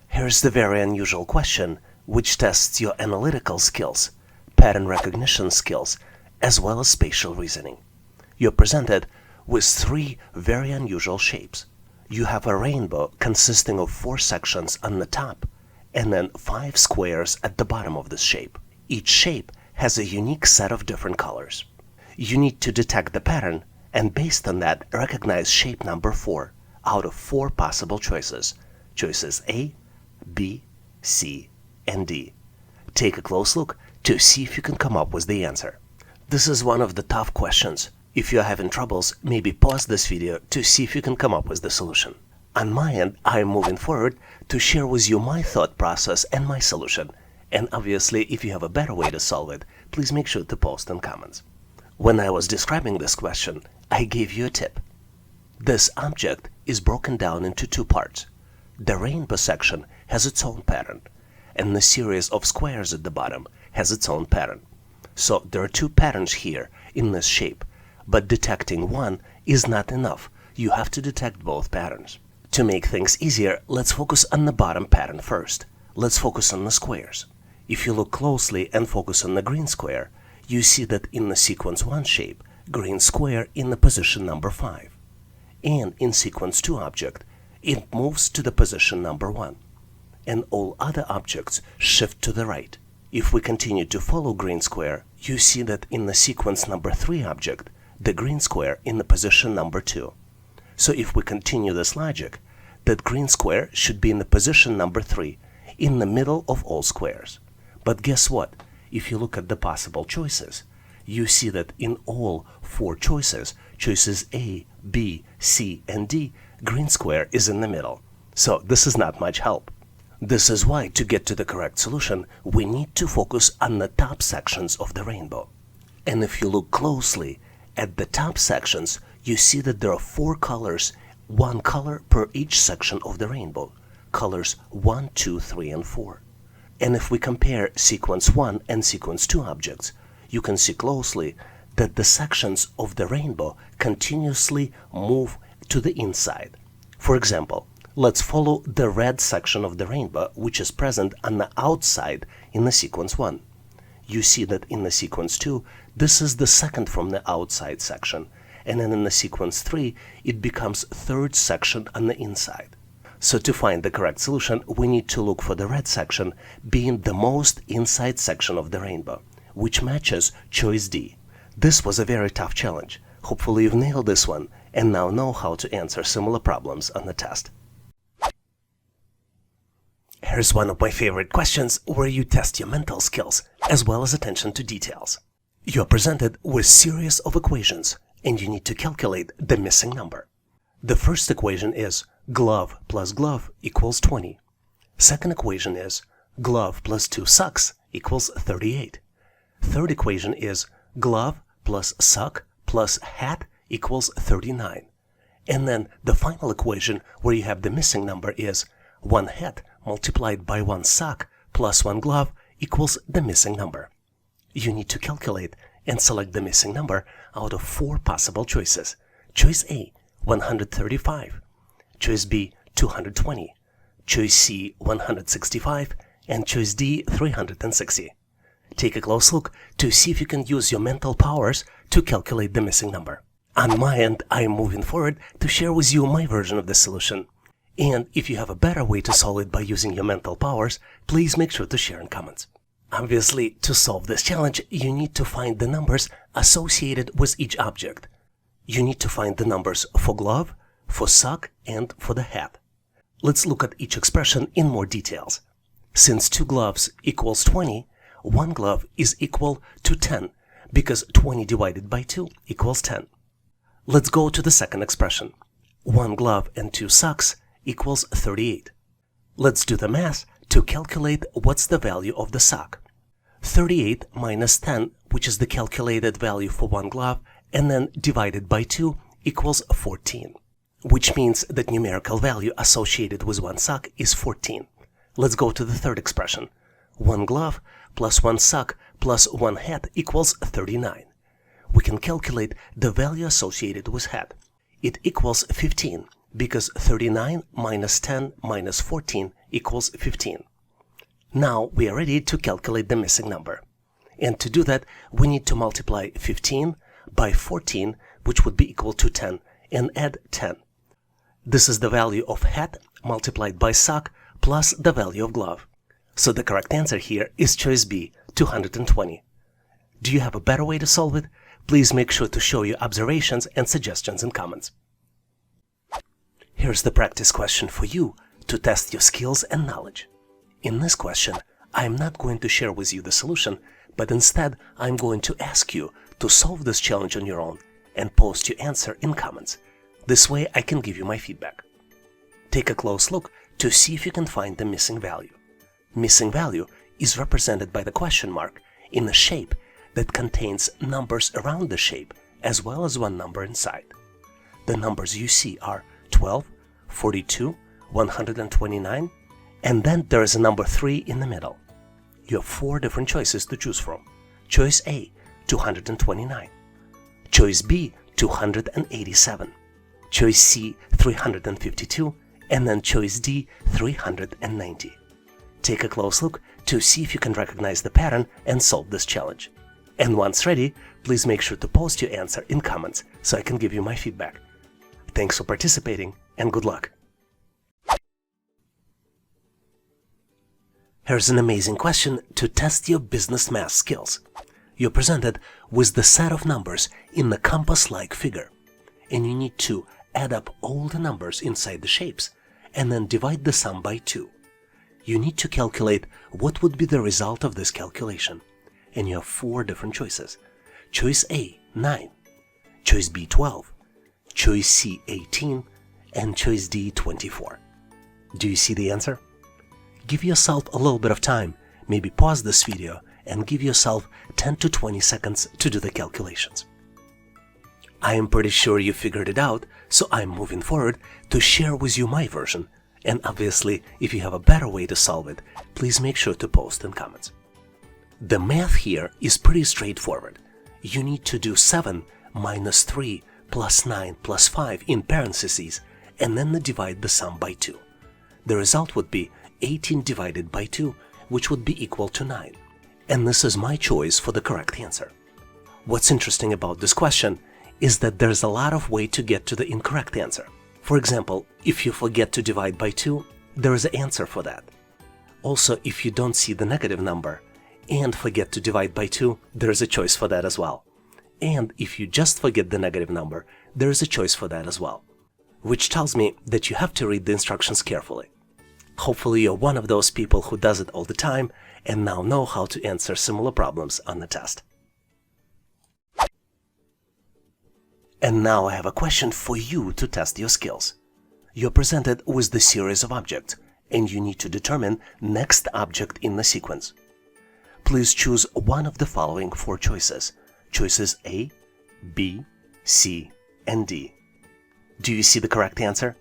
Here's the very unusual question, which tests your analytical skills, pattern recognition skills, as well as spatial reasoning. You're presented with 3 very unusual shapes. You have a rainbow consisting of 4 sections on the top and then 5 squares at the bottom of this shape. Each shape has a unique set of different colors. You need to detect the pattern and based on that recognize shape number 4 out of 4 possible choices. Choices A, B, C, and D. Take a close look to see if you can come up with the answer. This is one of the tough questions. If you're having troubles, maybe pause this video to see if you can come up with the solution. On my end, I'm moving forward to share with you my thought process and my solution. And obviously, if you have a better way to solve it, please make sure to post in comments. When I was describing this question, I gave you a tip. This object is broken down into 2 parts. The rainbow section has its own pattern, and the series of squares at the bottom has its own pattern. So there are 2 patterns here in this shape. But detecting one is not enough. You have to detect both patterns. To make things easier, let's focus on the bottom pattern first. Let's focus on the squares. If you look closely and focus on the green square, you see that in the sequence 1 shape, green square in the position number 5. And in sequence 2 object, it moves to the position number 1. And all other objects shift to the right. If we continue to follow green square, you see that in the sequence number 3 object, the green square in the position number 2. So if we continue this logic, that green square should be in the position number 3, in the middle of all squares. But guess what? If you look at the possible choices, you see that in all 4 choices, choices A, B, C, and D, green square is in the middle. So this is not much help. This is why to get to the correct solution, we need to focus on the top sections of the rainbow. And if you look closely, at the top sections, you see that there are 4 colors, 1 color per each section of the rainbow, colors 1, 2, 3, and 4. And if we compare sequence 1 and sequence 2 objects, you can see closely that the sections of the rainbow continuously move to the inside. For example, let's follow the red section of the rainbow, which is present on the outside in the sequence 1. You see that in the sequence 2, this is the second from the outside section, and then in the sequence 3, it becomes 3rd section on the inside. So to find the correct solution, we need to look for the red section being the most inside section of the rainbow, which matches choice D. This was a very tough challenge. Hopefully you've nailed this one and now know how to answer similar problems on the test. Here's one of my favorite questions where you test your mental skills as well as attention to details. You're presented with a series of equations and you need to calculate the missing number. The first equation is glove plus glove equals 20. Second equation is glove plus 2 socks equals 38. Third equation is glove plus sock plus hat equals 39. And then the final equation where you have the missing number is 1 hat multiplied by 1 sock plus 1 glove equals the missing number. You need to calculate and select the missing number out of 4 possible choices. Choice A, 135. Choice B, 220. Choice C, 165. And choice D, 360. Take a close look to see if you can use your mental powers to calculate the missing number. On my end, I am moving forward to share with you my version of the solution. And if you have a better way to solve it by using your mental powers, please make sure to share in comments. Obviously, to solve this challenge, you need to find the numbers associated with each object. You need to find the numbers for glove, for sock, and for the hat. Let's look at each expression in more details. Since 2 gloves equals 20, 1 glove is equal to 10 because 20 divided by 2 equals 10. Let's go to the second expression. 1 glove and 2 socks equals 38. Let's do the math to calculate what's the value of the sock. 38 minus 10, which is the calculated value for 1 glove, and then divided by 2 equals 14, which means that numerical value associated with 1 sock is 14. Let's go to the third expression. 1 glove plus 1 sock plus 1 hat equals 39. We can calculate the value associated with hat. It equals 15 because 39 minus 10 minus 14 equals 15. Now we are ready to calculate the missing number. And to do that, we need to multiply 15 by 14, which would be equal to 10, and add 10. This is the value of hat multiplied by sock plus the value of glove. So the correct answer here is choice B, 220. Do you have a better way to solve it? Please make sure to show your observations and suggestions in comments. Here's the practice question for you to test your skills and knowledge. In this question, I am not going to share with you the solution, but instead I'm going to ask you to solve this challenge on your own and post your answer in comments. This way I can give you my feedback. Take a close look to see if you can find the missing value. Missing value is represented by the question mark in a shape that contains numbers around the shape as well as one number inside. The numbers you see are 12, 42, 129, and then there is a number 3 in the middle. You have 4 different choices to choose from. Choice A, 229. Choice B, 287. Choice C, 352. And then choice D, 390. Take a close look to see if you can recognize the pattern and solve this challenge. And once ready, please make sure to post your answer in comments so I can give you my feedback. Thanks for participating and good luck. Here's an amazing question to test your business math skills. You're presented with the set of numbers in the compass-like figure, and you need to add up all the numbers inside the shapes and then divide the sum by 2. You need to calculate what would be the result of this calculation, and you have 4 different choices. Choice A, 9. Choice B, 12. Choice C, 18. And choice D, 24. Do you see the answer? Give yourself a little bit of time, maybe pause this video and give yourself 10 to 20 seconds to do the calculations. I am pretty sure you figured it out, so I'm moving forward to share with you my version, and obviously if you have a better way to solve it, please make sure to post in comments. The math here is pretty straightforward. You need to do 7 minus 3 plus 9 plus 5 in parentheses and then divide the sum by 2. The result would be 18 divided by 2, which would be equal to 9. And this is my choice for the correct answer. What's interesting about this question is that there's a lot of way to get to the incorrect answer. For example, if you forget to divide by 2, there is an answer for that. Also, if you don't see the negative number and forget to divide by 2, there is a choice for that as well. And if you just forget the negative number, there is a choice for that as well, which tells me that you have to read the instructions carefully. Hopefully you're one of those people who does it all the time and now know how to answer similar problems on the test. And now I have a question for you to test your skills. You're presented with the series of objects, and you need to determine next object in the sequence. Please choose one of the following 4 choices. Choices A, B, C, and D. Do you see the correct answer?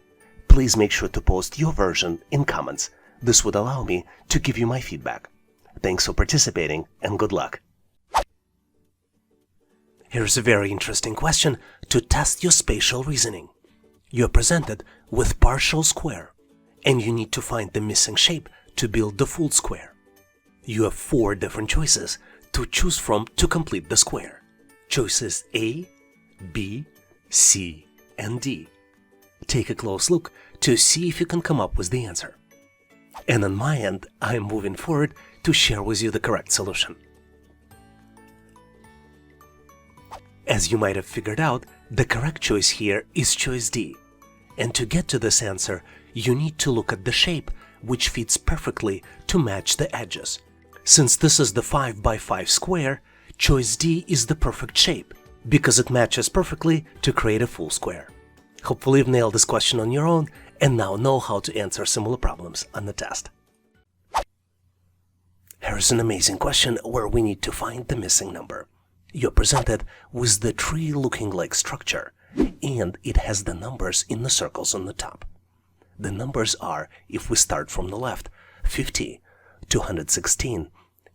Please make sure to post your version in comments. This would allow me to give you my feedback. Thanks for participating and good luck. Here's a very interesting question to test your spatial reasoning. You're presented with partial square, and you need to find the missing shape to build the full square. You have 4 different choices to choose from to complete the square. Choices A, B, C, and D. Take a close look to see if you can come up with the answer. And on my end, I'm moving forward to share with you the correct solution. As you might have figured out, the correct choice here is choice D. And to get to this answer, you need to look at the shape, which fits perfectly to match the edges. Since this is the 5 by 5 square, choice D is the perfect shape, because it matches perfectly to create a full square. Hopefully you've nailed this question on your own and now know how to answer similar problems on the test. Here's an amazing question where we need to find the missing number. You're presented with the tree-looking like structure, and it has the numbers in the circles on the top. The numbers are, if we start from the left, 50, 216,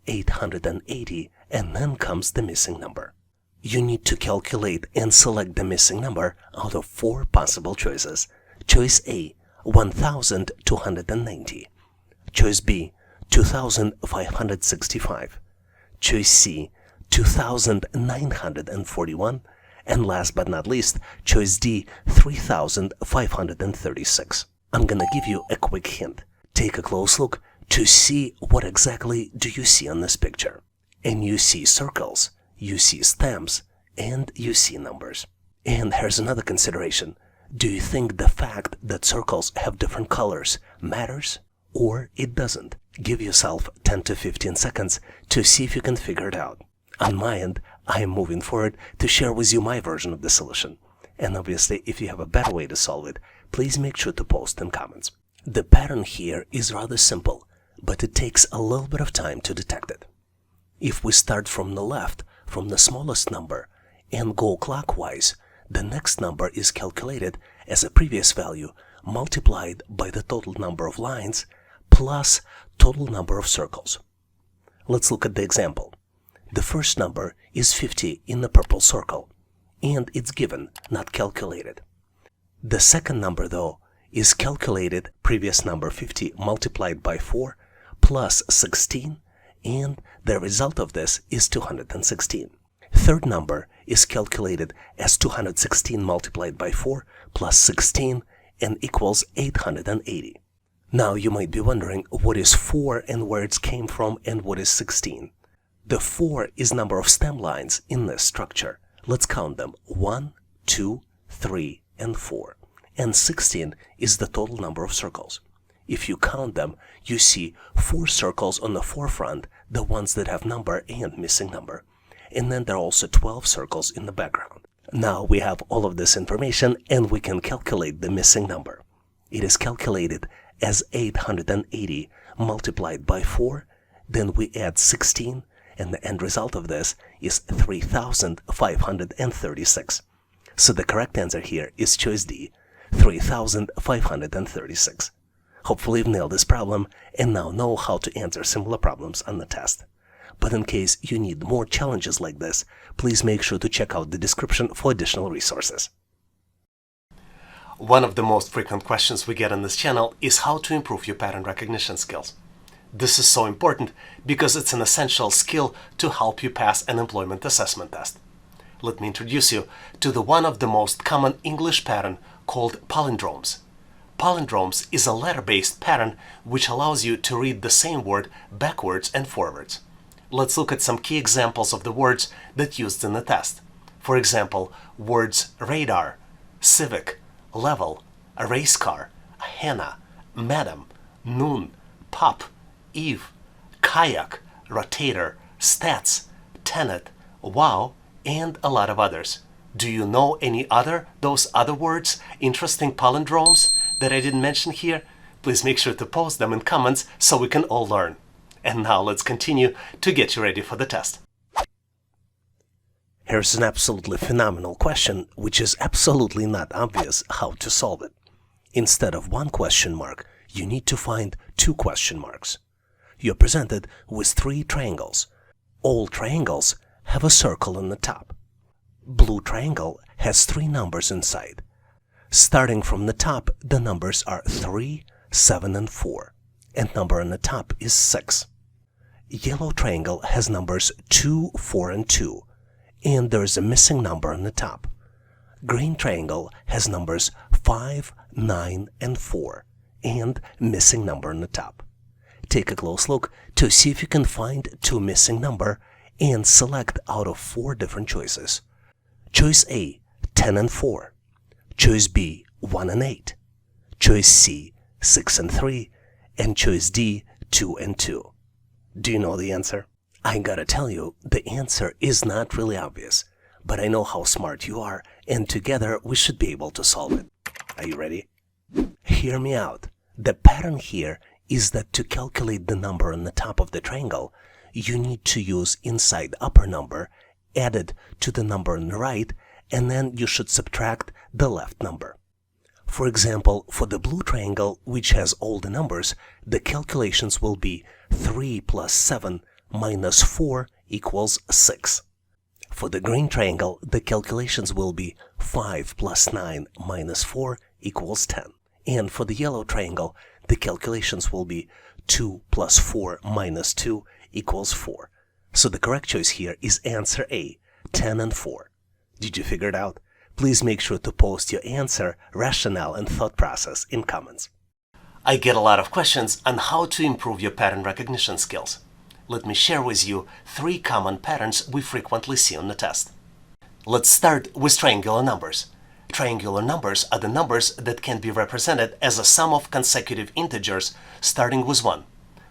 880, and then comes the missing number. You need to calculate and select the missing number out of 4 possible choices. Choice A, 1290. Choice B, 2565. Choice C, 2941. And last but not least, choice D, 3536. I'm gonna give you a quick hint. Take a close look to see what exactly do you see on this picture. And you see circles, you see stems, and you see numbers. And here's another consideration. Do you think the fact that circles have different colors matters? Or it doesn't? Give yourself 10 to 15 seconds to see if you can figure it out. On my end, I am moving forward to share with you my version of the solution. And obviously, if you have a better way to solve it, please make sure to post in comments. The pattern here is rather simple, but it takes a little bit of time to detect it. If we start from the left, from the smallest number, and go clockwise, the next number is calculated as a previous value multiplied by the total number of lines plus total number of circles. Let's look at the example. The first number is 50 in the purple circle, and it's given, not calculated. The second number, though, is calculated previous number 50 multiplied by 4 plus 16, and the result of this is 216. Third number is calculated as 216 multiplied by 4 plus 16 and equals 880. Now you might be wondering what is 4 and where it came from and what is 16. The 4 is number of stem lines in this structure. Let's count them. 1, 2, 3, and 4. And 16 is the total number of circles. If you count them, you see 4 circles on the forefront, the ones that have number and missing number. And then there are also 12 circles in the background. Now we have all of this information and we can calculate the missing number. It is calculated as 880 multiplied by 4, then we add 16, and the end result of this is 3536. So the correct answer here is choice D, 3536. Hopefully you've nailed this problem and now know how to answer similar problems on the test. But in case you need more challenges like this, please make sure to check out the description for additional resources. One of the most frequent questions we get on this channel is how to improve your pattern recognition skills. This is so important because it's an essential skill to help you pass an employment assessment test. Let me introduce you to one of the most common English pattern called palindromes. Palindromes is a letter-based pattern which allows you to read the same word backwards and forwards. Let's look at some key examples of the words that used in the test. For example, words radar, civic, level, a race car, henna, madam, noon, pop, eve, kayak, rotator, stats, tenet, wow, and a lot of others. Do you know any those other words, interesting palindromes that I didn't mention here? Please make sure to post them in comments so we can all learn. And now let's continue to get you ready for the test. Here's an absolutely phenomenal question, which is absolutely not obvious how to solve it. Instead of one question mark, you need to find two question marks. You're presented with three triangles. All triangles have a circle on the top. Blue triangle has three numbers inside. Starting from the top, the numbers are 3, 7, and 4, and number on the top is 6. Yellow triangle has numbers 2, 4, and 2, and there is a missing number on the top. Green triangle has numbers 5, 9, and 4, and missing number on the top. Take a close look to see if you can find two missing number and select out of 4 different choices. Choice A, 10 and 4. Choice B, 1 and 8. Choice C, 6 and 3. And choice D, 2 and 2. Do you know the answer? I gotta tell you, the answer is not really obvious, but I know how smart you are, and together we should be able to solve it. Are you ready? Hear me out. The pattern here is that to calculate the number on the top of the triangle, you need to use inside upper number added to the number on the right, and then you should subtract the left number. For example, for the blue triangle, which has all the numbers, the calculations will be 3 plus 7 minus 4 equals 6. For the green triangle, the calculations will be 5 plus 9 minus 4 equals 10. And for the yellow triangle, the calculations will be 2 plus 4 minus 2 equals 4. So the correct choice here is answer A, 10 and 4. Did you figure it out? Please make sure to post your answer, rationale, and thought process in comments. I get a lot of questions on how to improve your pattern recognition skills. Let me share with you 3 common patterns we frequently see on the test. Let's start with triangular numbers. Triangular numbers are the numbers that can be represented as a sum of consecutive integers starting with 1.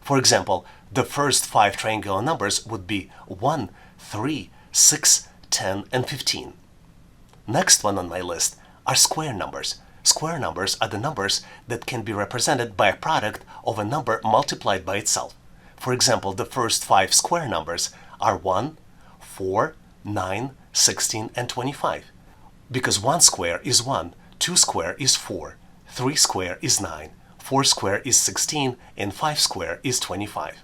For example, the first 5 triangular numbers would be 1, 3, 6, 10, and 15. Next one on my list are square numbers. Square numbers are the numbers that can be represented by a product of a number multiplied by itself. For example, the first 5 square numbers are 1, 4, 9, 16, and 25. Because 1 square is 1, 2 square is 4, 3 square is 9, 4 square is 16, and 5 square is 25.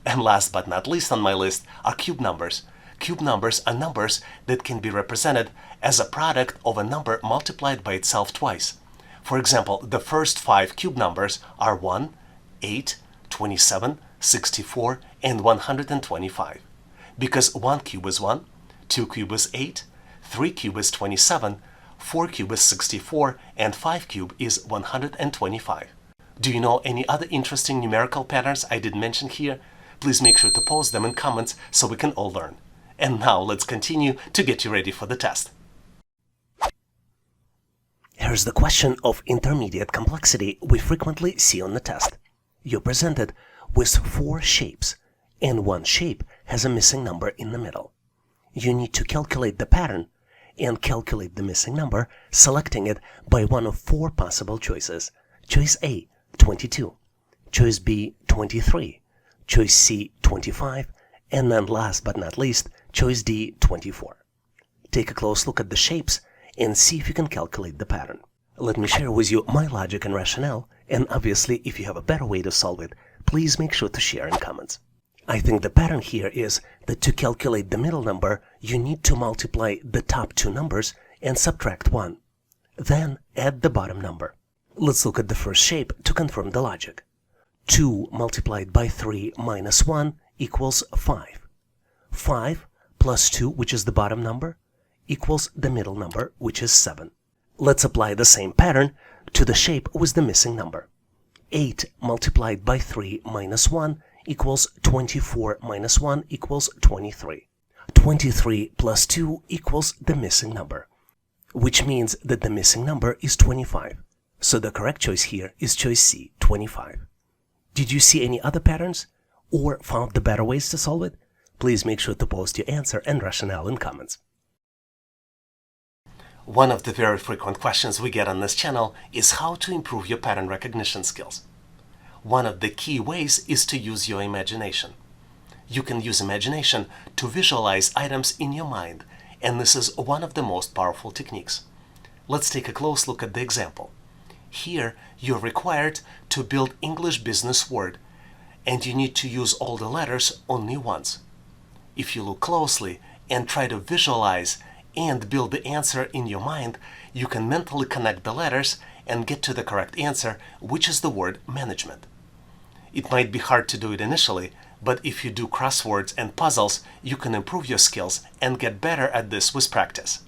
And last but not least on my list are cube numbers. Cube numbers are numbers that can be represented as a product of a number multiplied by itself twice. For example, the first 5 cube numbers are 1, 8, 27, 64, and 125. Because 1 cube is 1, 2 cube is 8, 3 cube is 27, 4 cube is 64, and 5 cube is 125. Do you know any other interesting numerical patterns I didn't mention here? Please make sure to post them in comments so we can all learn. And now let's continue to get you ready for the test. Here's the question of intermediate complexity we frequently see on the test. You're presented with 4 shapes, and one shape has a missing number in the middle. You need to calculate the pattern and calculate the missing number, selecting it by one of 4 possible choices. Choice A, 22. Choice B, 23. Choice C, 25. And then last but not least, choice D, 24. Take a close look at the shapes and see if you can calculate the pattern. Let me share with you my logic and rationale, and obviously if you have a better way to solve it, please make sure to share in comments. I think the pattern here is that to calculate the middle number, you need to multiply the top 2 numbers and subtract 1. Then add the bottom number. Let's look at the first shape to confirm the logic. 2 multiplied by 3 minus 1 equals 5. 5 plus 2, which is the bottom number, equals the middle number, which is 7. Let's apply the same pattern to the shape with the missing number. 8 multiplied by 3 minus 1 equals 24 minus 1 equals 23. 23 plus 2 equals the missing number, which means that the missing number is 25. So the correct choice here is choice C, 25. Did you see any other patterns or found the better ways to solve it? Please make sure to post your answer and rationale in comments. One of the very frequent questions we get on this channel is how to improve your pattern recognition skills. One of the key ways is to use your imagination. You can use imagination to visualize items in your mind, and this is one of the most powerful techniques. Let's take a close look at the example. Here, you're required to build English business word, and you need to use all the letters only once. If you look closely and try to visualize and build the answer in your mind, you can mentally connect the letters and get to the correct answer, which is the word management. It might be hard to do it initially, but if you do crosswords and puzzles, you can improve your skills and get better at this with practice.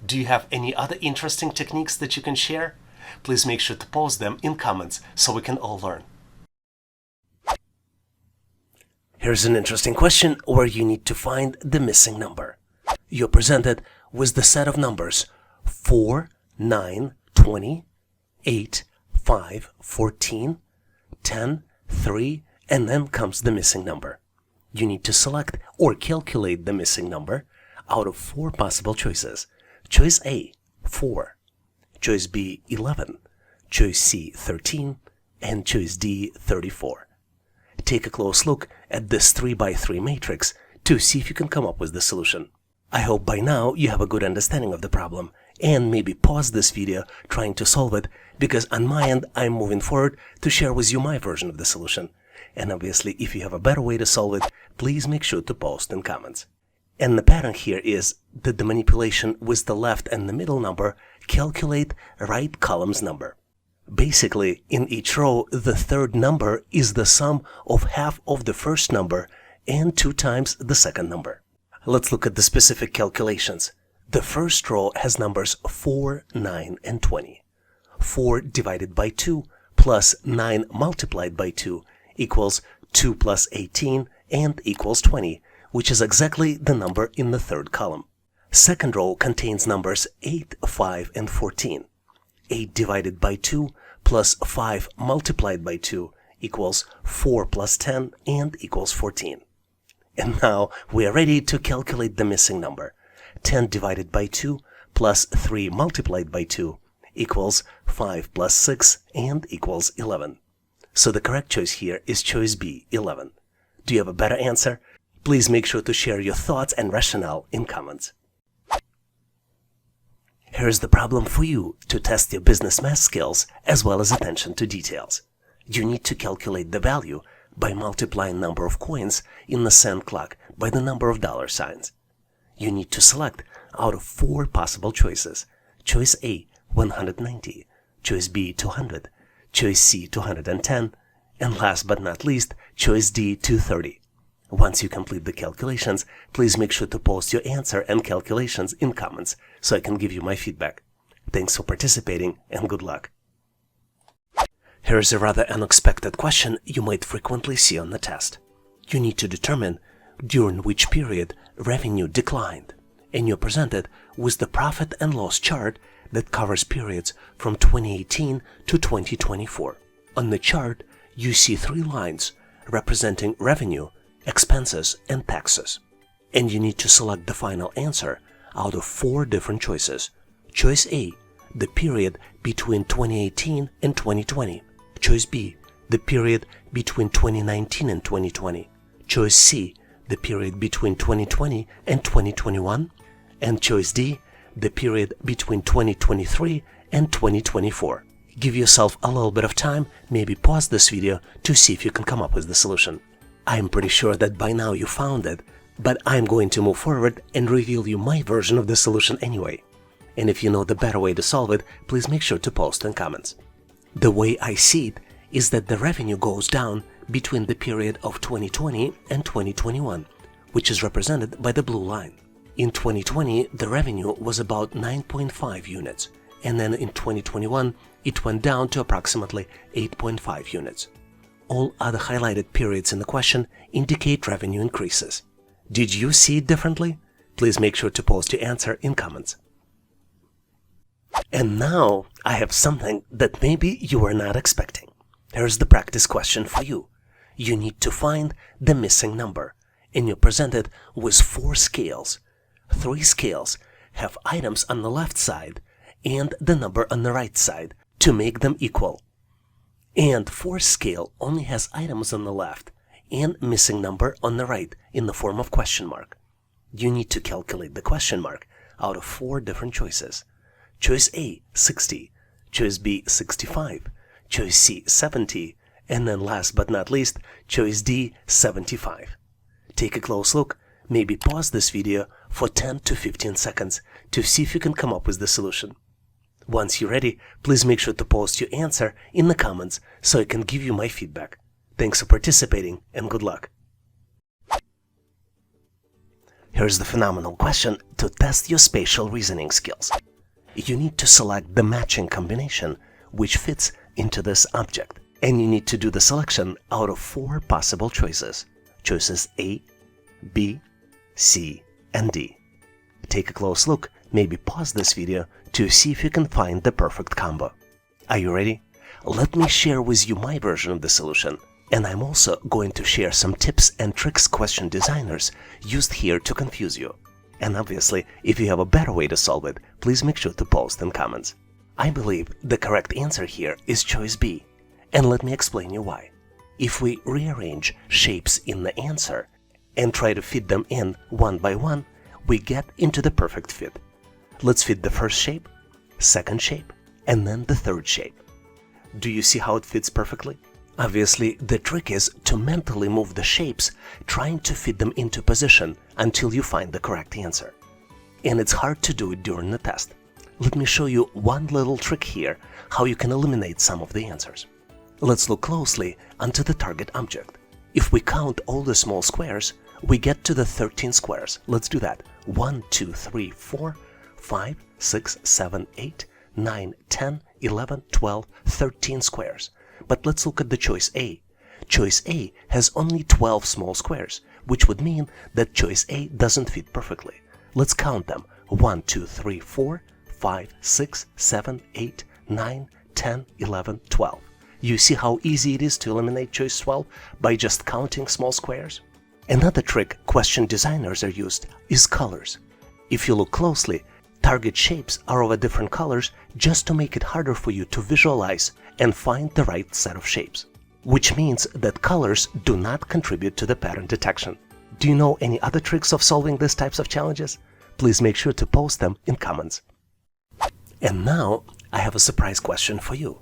Do you have any other interesting techniques that you can share? Please make sure to post them in comments so we can all learn. Here's an interesting question where you need to find the missing number. You're presented with the set of numbers 4, 9, 20, 8, 5, 14, 10, 3, and then comes the missing number. You need to select or calculate the missing number out of 4 possible choices. Choice A, 4. Choice B, 11. Choice C, 13. And choice D, 34. Take a close look at this 3x3 matrix to see if you can come up with the solution. I hope by now you have a good understanding of the problem and maybe pause this video trying to solve it, because on my end I'm moving forward to share with you my version of the solution. And obviously if you have a better way to solve it, please make sure to post in comments. And the pattern here is that the manipulation with the left and the middle number calculate right column's number. Basically, in each row, the third number is the sum of half of the first number and 2 times the second number. Let's look at the specific calculations. The first row has numbers 4, 9, and 20. 4 divided by 2 plus 9 multiplied by 2 equals 2 plus 18 and equals 20, which is exactly the number in the third column. Second row contains numbers 8, 5, and 14. 8 divided by 2 plus 5 multiplied by 2 equals 4 plus 10 and equals 14. And now we are ready to calculate the missing number. 10 divided by 2 plus 3 multiplied by 2 equals 5 plus 6 and equals 11. So the correct choice here is choice B, 11. Do you have a better answer? Please make sure to share your thoughts and rationale in comments. Here's the problem for you to test your business math skills as well as attention to details. You need to calculate the value by multiplying number of coins in the cent clock by the number of dollar signs. You need to select out of 4 possible choices. Choice A, 190. Choice B, 200. Choice C, 210. And last but not least, choice D, 230. Once you complete the calculations, please make sure to post your answer and calculations in comments so I can give you my feedback. Thanks for participating and good luck. Here's a rather unexpected question you might frequently see on the test. You need to determine during which period revenue declined, and you're presented with the profit and loss chart that covers periods from 2018 to 2024. On the chart, you see 3 lines representing revenue, expenses, and taxes. And you need to select the final answer out of 4 different choices. Choice A, the period between 2018 and 2020. Choice B, the period between 2019 and 2020. Choice C, the period between 2020 and 2021. And choice D, the period between 2023 and 2024. Give yourself a little bit of time, maybe pause this video to see if you can come up with the solution. I'm pretty sure that by now you found it, but I'm going to move forward and reveal you my version of the solution anyway. And if you know the better way to solve it, please make sure to post in comments. The way I see it is that the revenue goes down between the period of 2020 and 2021, which is represented by the blue line. In 2020, the revenue was about 9.5 units, and then in 2021, it went down to approximately 8.5 units. All other highlighted periods in the question indicate revenue increases. Did you see it differently? Please make sure to post your answer in comments. And now I have something that maybe you were not expecting. Here's the practice question for you. You need to find the missing number, and you're presented with 4 scales. 3 scales have items on the left side and the number on the right side to make them equal. And 4th scale only has items on the left and missing number on the right in the form of question mark. You need to calculate the question mark out of 4 different choices. Choice A, 60. Choice B, 65. Choice C, 70. And then last but not least, choice D, 75. Take a close look. Maybe pause this video for 10 to 15 seconds to see if you can come up with the solution. Once you're ready, please make sure to post your answer in the comments so I can give you my feedback. Thanks for participating and good luck. Here's the phenomenal question to test your spatial reasoning skills. You need to select the matching combination which fits into this object, and you need to do the selection out of 4 possible choices. Choices A, B, C, and D. Take a close look, maybe pause this video to see if you can find the perfect combo. Are you ready? Let me share with you my version of the solution, and I'm also going to share some tips and tricks question designers used here to confuse you. And obviously, if you have a better way to solve it, please make sure to post in comments. I believe the correct answer here is choice B, and let me explain you why. If we rearrange shapes in the answer and try to fit them in one by one, we get into the perfect fit. Let's fit the first shape, second shape, and then the third shape. Do you see how it fits perfectly? Obviously, the trick is to mentally move the shapes, trying to fit them into position until you find the correct answer. And it's hard to do it during the test. Let me show you one little trick here, how you can eliminate some of the answers. Let's look closely onto the target object. If we count all the small squares, we get to the 13 squares. Let's do that. 1, 2, 3, 4, 5, 6, 7, 8, 9, 10, 11, 12, 13 squares. But let's look at the choice A. Choice A has only 12 small squares, which would mean that choice A doesn't fit perfectly. Let's count them. 1, 2, 3, 4, 5, 6, 7, 8, 9, 10, 11, 12. You see how easy it is to eliminate choice 12 by just counting small squares? Another trick question designers are used is colors. If you look closely, target shapes are of a different colors just to make it harder for you to visualize and find the right set of shapes. Which means that colors do not contribute to the pattern detection. Do you know any other tricks of solving these types of challenges? Please make sure to post them in comments. And now I have a surprise question for you.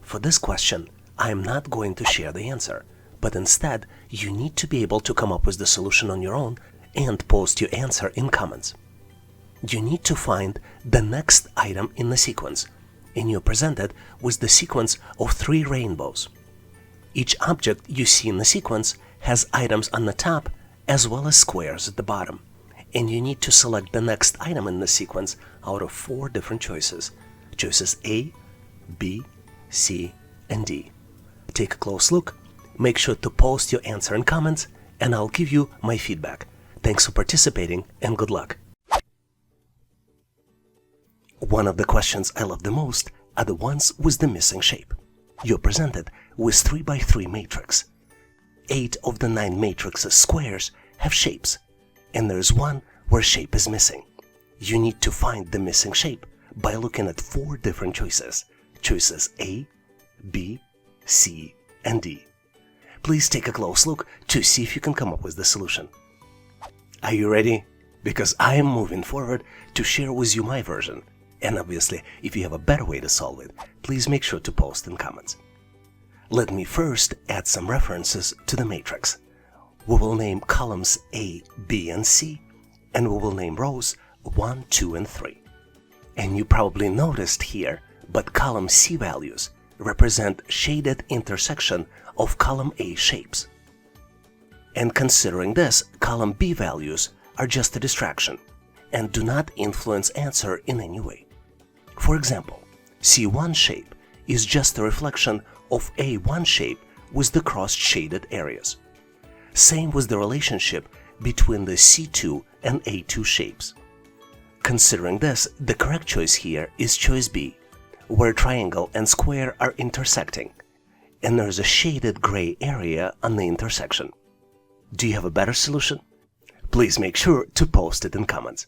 For this question, I am not going to share the answer, but instead you need to be able to come up with the solution on your own and post your answer in comments. You need to find the next item in the sequence, and you're presented with the sequence of 3 rainbows. Each object you see in the sequence has items on the top as well as squares at the bottom, and you need to select the next item in the sequence out of 4 different choices. Choices A, B, C, and D. Take a close look, make sure to post your answer in comments, and I'll give you my feedback. Thanks for participating and good luck. One of the questions I love the most are the ones with the missing shape. You're presented with 3x3 matrix. 8 of the 9 matrix's squares have shapes, and there's one where shape is missing. You need to find the missing shape by looking at 4 different choices. Choices A, B, C, and D. Please take a close look to see if you can come up with the solution. Are you ready? Because I am moving forward to share with you my version. And obviously, if you have a better way to solve it, please make sure to post in comments. Let me first add some references to the matrix. We will name columns A, B, and C, and we will name rows 1, 2, and 3. And you probably noticed here, but column C values represent shaded intersection of column A shapes. And considering this, column B values are just a distraction and do not influence answer in any way. For example, C1 shape is just a reflection of A1 shape with the crossed shaded areas. Same with the relationship between the C2 and A2 shapes. Considering this, the correct choice here is choice B, where triangle and square are intersecting, and there's a shaded gray area on the intersection. Do you have a better solution? Please make sure to post it in comments.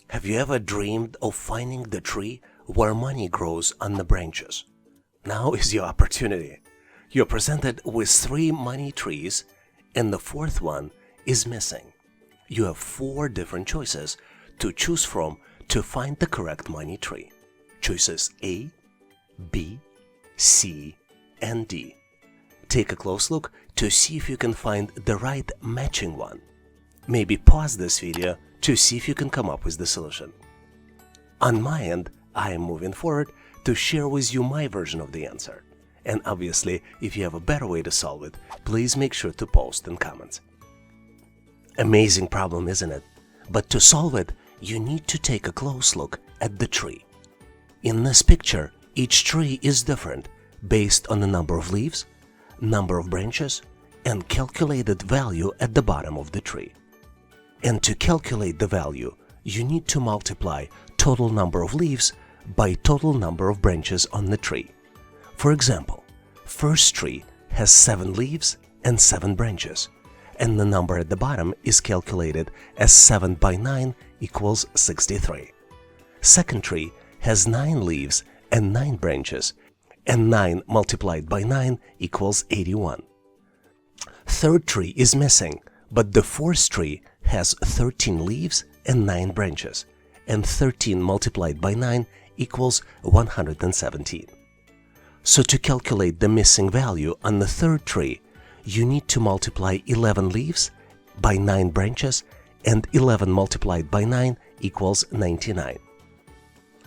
Have you ever dreamed of finding the tree where money grows on the branches? Now is your opportunity. You're presented with 3 money trees and the 4th one is missing. You have 4 different choices to choose from to find the correct money tree. Choices A, B, C, and D. Take a close look to see if you can find the right matching one. Maybe pause this video to see if you can come up with the solution. On my end, I am moving forward to share with you my version of the answer. And obviously, if you have a better way to solve it, please make sure to post in comments. Amazing problem, isn't it? But to solve it, you need to take a close look at the tree. In this picture, each tree is different based on the number of leaves, number of branches, and calculated value at the bottom of the tree. And to calculate the value, you need to multiply total number of leaves by total number of branches on the tree. For example, first tree has 7 leaves and 7 branches, and the number at the bottom is calculated as 7 by 9 equals 63. Second tree has 9 leaves and 9 branches, and 9 multiplied by 9 equals 81. Third tree is missing, but the fourth tree has 13 leaves and 9 branches, and 13 multiplied by 9 equals 117. So to calculate the missing value on the third tree, you need to multiply 11 leaves by 9 branches, and 11 multiplied by 9 equals 99.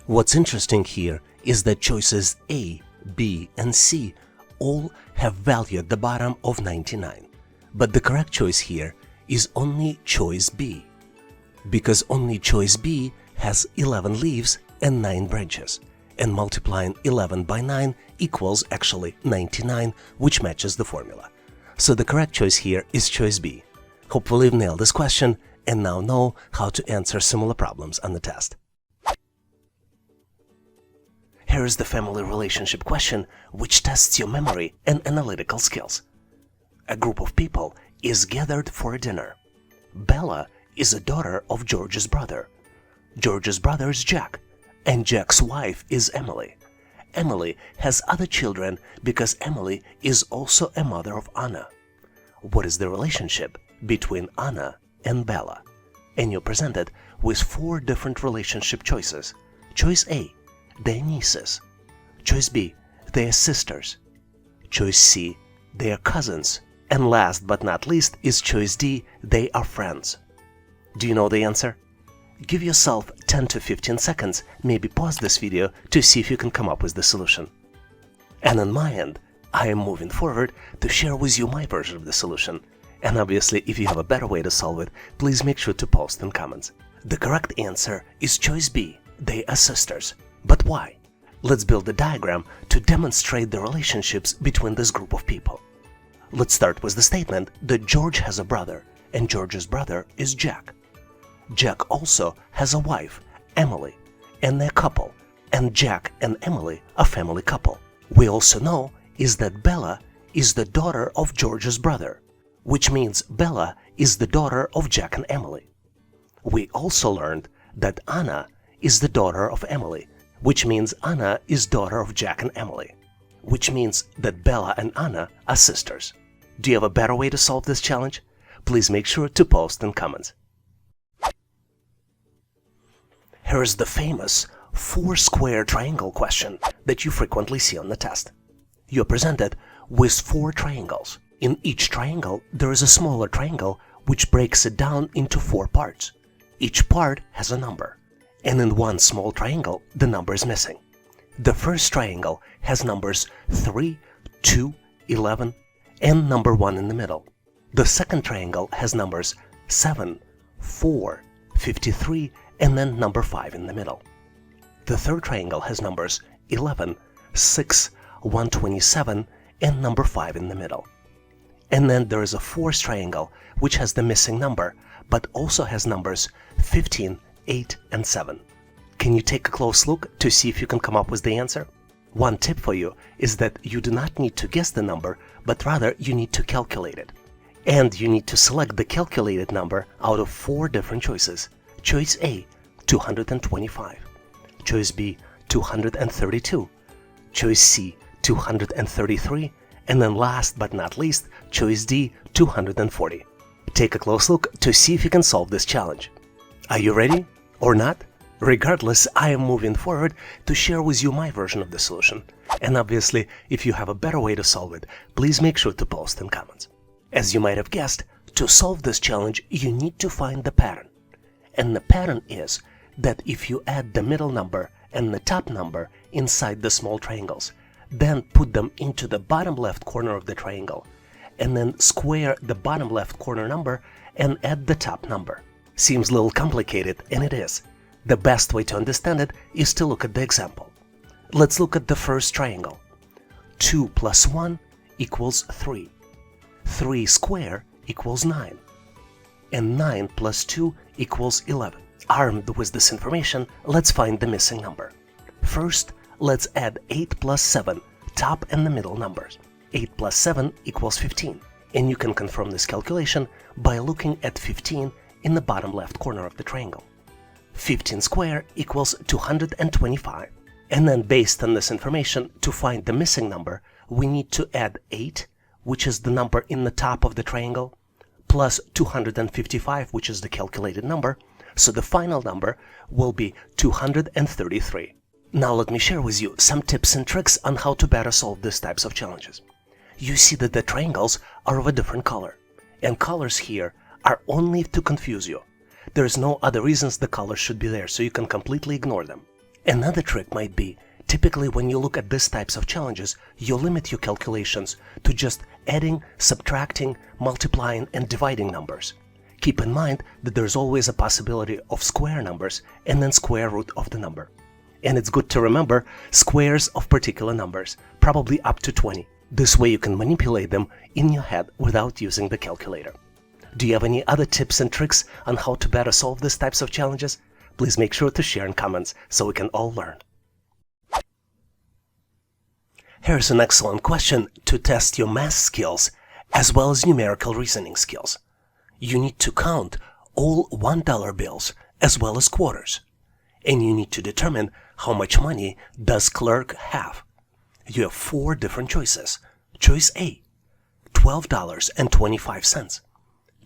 What's interesting here is that choices A, B, and C all have value at the bottom of 99. But the correct choice here is only choice B, because only choice B has 11 leaves and 9 branches, and multiplying 11 by 9 equals actually 99, which matches the formula. So the correct choice here is choice B. Hopefully you've nailed this question and now know how to answer similar problems on the test. Here is the family relationship question, which tests your memory and analytical skills. A group of people is gathered for a dinner. Bella is a daughter of George's brother. George's brother is Jack, and Jack's wife is Emily. Emily has other children because Emily is also a mother of Anna. What is the relationship between Anna and Bella? And you're presented with 4 different relationship choices. Choice A, they're nieces. Choice B, they're sisters. Choice C, they're cousins. And last but not least is choice D, they are friends. Do you know the answer? Give yourself 10 to 15 seconds, maybe pause this video to see if you can come up with the solution. And on my end, I am moving forward to share with you my version of the solution. And obviously, if you have a better way to solve it, please make sure to post in comments. The correct answer is choice B, they are sisters. But why? Let's build a diagram to demonstrate the relationships between this group of people. Let's start with the statement that George has a brother, and George's brother is Jack. Jack also has a wife, Emily, and they're a couple, and Jack and Emily are a family couple. We also know is that Bella is the daughter of George's brother, which means Bella is the daughter of Jack and Emily. We also learned that Anna is the daughter of Emily, which means Anna is daughter of Jack and Emily, which means that Bella and Anna are sisters. Do you have a better way to solve this challenge? Please make sure to post in comments. Here is the famous 4-square triangle question that you frequently see on the test. You're presented with 4 triangles. In each triangle, there is a smaller triangle which breaks it down into 4 parts. Each part has a number, and in one small triangle, the number is missing. The first triangle has numbers 3, 2, 11, and number 1 in the middle. The second triangle has numbers 7, 4, 53, and then number 5 in the middle. The third triangle has numbers 11, 6, 127, and number 5 in the middle. And then there is a fourth triangle, which has the missing number, but also has numbers 15, 8, and 7. Can you take a close look to see if you can come up with the answer? One tip for you is that you do not need to guess the number, but rather you need to calculate it. And you need to select the calculated number out of 4 different choices. Choice A, 225. Choice B, 232. Choice C, 233. And then last but not least, choice D, 240. Take a close look to see if you can solve this challenge. Are you ready or not? Regardless, I am moving forward to share with you my version of the solution. And obviously, if you have a better way to solve it, please make sure to post in comments. As you might have guessed, to solve this challenge, you need to find the pattern. And the pattern is that if you add the middle number and the top number inside the small triangles, then put them into the bottom left corner of the triangle, and then square the bottom left corner number and add the top number. Seems a little complicated, and it is. The best way to understand it is to look at the example. Let's look at the first triangle. 2 plus 1 equals 3. 3 square equals 9. And 9 plus 2 equals 11. Armed with this information, let's find the missing number. First, let's add 8 plus 7, top and the middle numbers. 8 plus 7 equals 15. And you can confirm this calculation by looking at 15 in the bottom left corner of the triangle. 15 square equals 225. And then based on this information, to find the missing number, we need to add 8, which is the number in the top of the triangle, plus 255, which is the calculated number. So the final number will be 233. Now let me share with you some tips and tricks on how to better solve these types of challenges. You see that the triangles are of a different color, and colors here are only to confuse you. There's no other reasons the colors should be there, so you can completely ignore them. Another trick might be, typically when you look at these types of challenges, you limit your calculations to just adding, subtracting, multiplying, and dividing numbers. Keep in mind that there's always a possibility of square numbers and then square root of the number. And it's good to remember squares of particular numbers, probably up to 20. This way you can manipulate them in your head without using the calculator. Do you have any other tips and tricks on how to better solve these types of challenges? Please make sure to share in comments so we can all learn. Here's an excellent question to test your math skills as well as numerical reasoning skills. You need to count all $1 bills as well as quarters. And you need to determine how much money does clerk have. You have 4 different choices. Choice A, $12.25.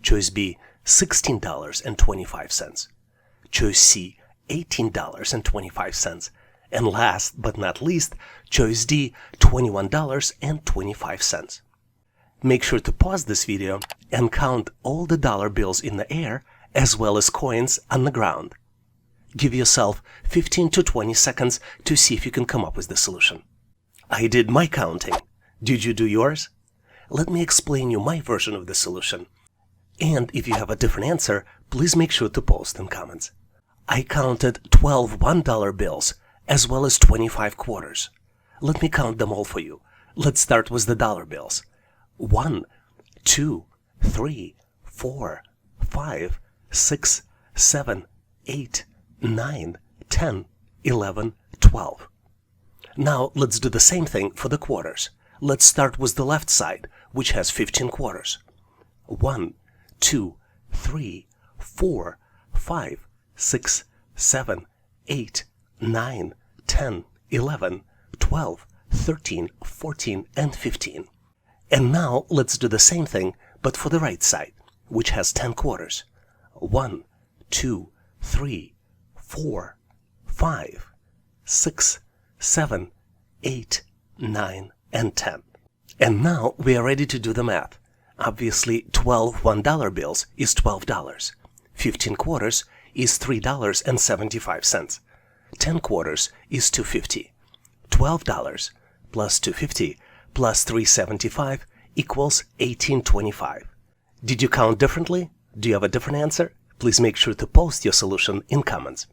Choice B, $16.25. Choice C, $18.25. And last but not least, choice D, $21.25. Make sure to pause this video and count all the dollar bills in the air as well as coins on the ground. Give yourself 15 to 20 seconds to see if you can come up with the solution. I did my counting. Did you do yours? Let me explain you my version of the solution. And if you have a different answer, please make sure to post in comments. I counted 12 $1 bills as well as 25 quarters. Let me count them all for you. Let's start with the dollar bills. 1, 2, 3, 4, 5, 6, 7, 8, 9, 10, 11, 12. Now let's do the same thing for the quarters. Let's start with the left side, which has 15 quarters. 1, 2, 3, 4, 5, 6, 7, 8, 9, 10, 11, 12, 13, 14, and 15. And now let's do the same thing, but for the right side, which has 10 quarters. 1, 2, 3, 4, 5, 6, 7, 8, 9, and 10. And now we are ready to do the math. Obviously, 12 $1 bills is $12. 15 quarters is $3.75. 10 quarters is $2.50. $12 plus $2.50 plus $3.75 equals $18.25. Did you count differently? Do you have a different answer? Please make sure to post your solution in comments.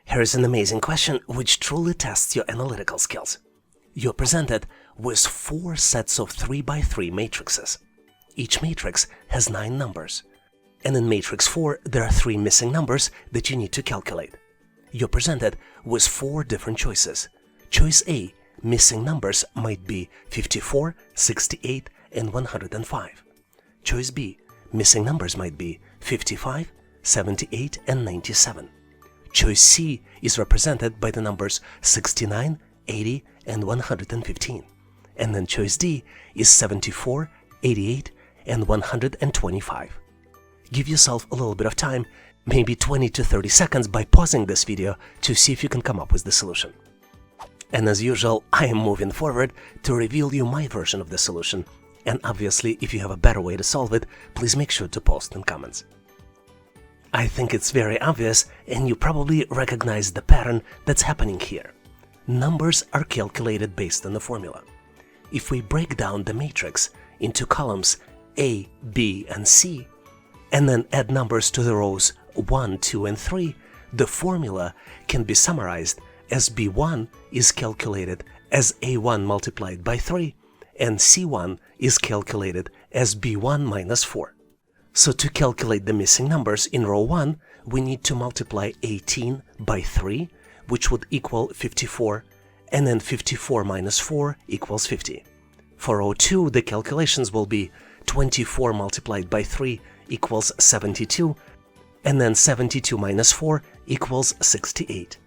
Here's an amazing question which truly tests your analytical skills. You're presented with 4 sets of 3 by 3 matrices. Each matrix has 9 numbers. And in matrix 4, there are 3 missing numbers that you need to calculate. You're presented with 4 different choices. Choice A, missing numbers might be 54, 68, and 105. Choice B, missing numbers might be 55, 78, and 97. Choice C is represented by the numbers 69, 80, and 115. And then choice D is 74, 88, and 125. Give yourself a little bit of time, maybe 20 to 30 seconds, by pausing this video to see if you can come up with the solution. And as usual, I am moving forward to reveal you my version of the solution. And obviously, if you have a better way to solve it, please make sure to post in comments. I think it's very obvious, and you probably recognize the pattern that's happening here. Numbers are calculated based on the formula. If we break down the matrix into columns A, B, and C, and then add numbers to the rows 1, 2, and 3, the formula can be summarized as B1 is calculated as A1 multiplied by 3, and C1 is calculated as B1 minus 4. So to calculate the missing numbers in row 1, we need to multiply 18 by 3, which would equal 54, and then 54 minus 4 equals 50. For row 2, the calculations will be 24 multiplied by 3 equals 72, and then 72 minus 4 equals 68.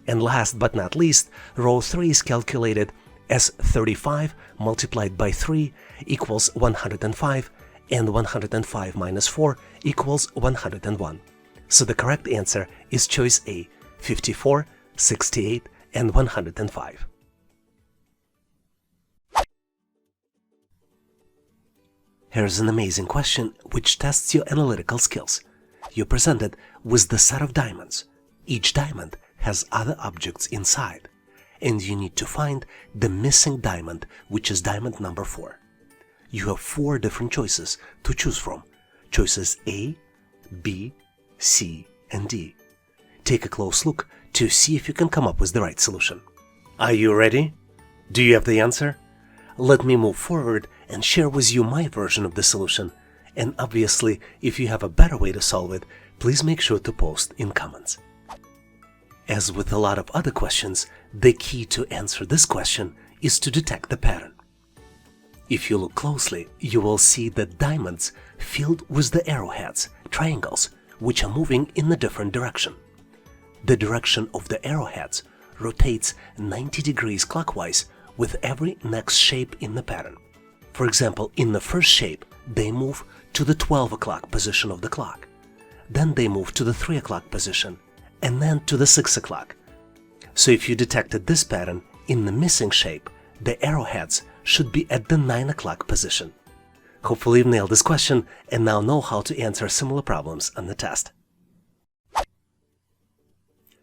And last but not least, row 3 is calculated as 35 multiplied by 3 equals 105, and 105 minus 4 equals 101. So the correct answer is choice A, 54, 68, and 105. Here's an amazing question which tests your analytical skills. You're presented with the set of diamonds. Each diamond has other objects inside, and you need to find the missing diamond, which is diamond number 4. You have 4 different choices to choose from. Choices A, B, C, and D. Take a close look to see if you can come up with the right solution. Are you ready? Do you have the answer? Let me move forward and share with you my version of the solution. And obviously, if you have a better way to solve it, please make sure to post in comments. As with a lot of other questions, the key to answer this question is to detect the pattern. If you look closely, you will see that diamonds filled with the arrowheads, triangles, which are moving in a different direction. The direction of the arrowheads rotates 90 degrees clockwise with every next shape in the pattern. For example, in the first shape, they move to the 12 o'clock position of the clock. Then they move to the 3 o'clock position, and then to the 6 o'clock. So if you detected this pattern, in the missing shape, the arrowheads should be at the 9 o'clock position. Hopefully you've nailed this question and now know how to answer similar problems on the test.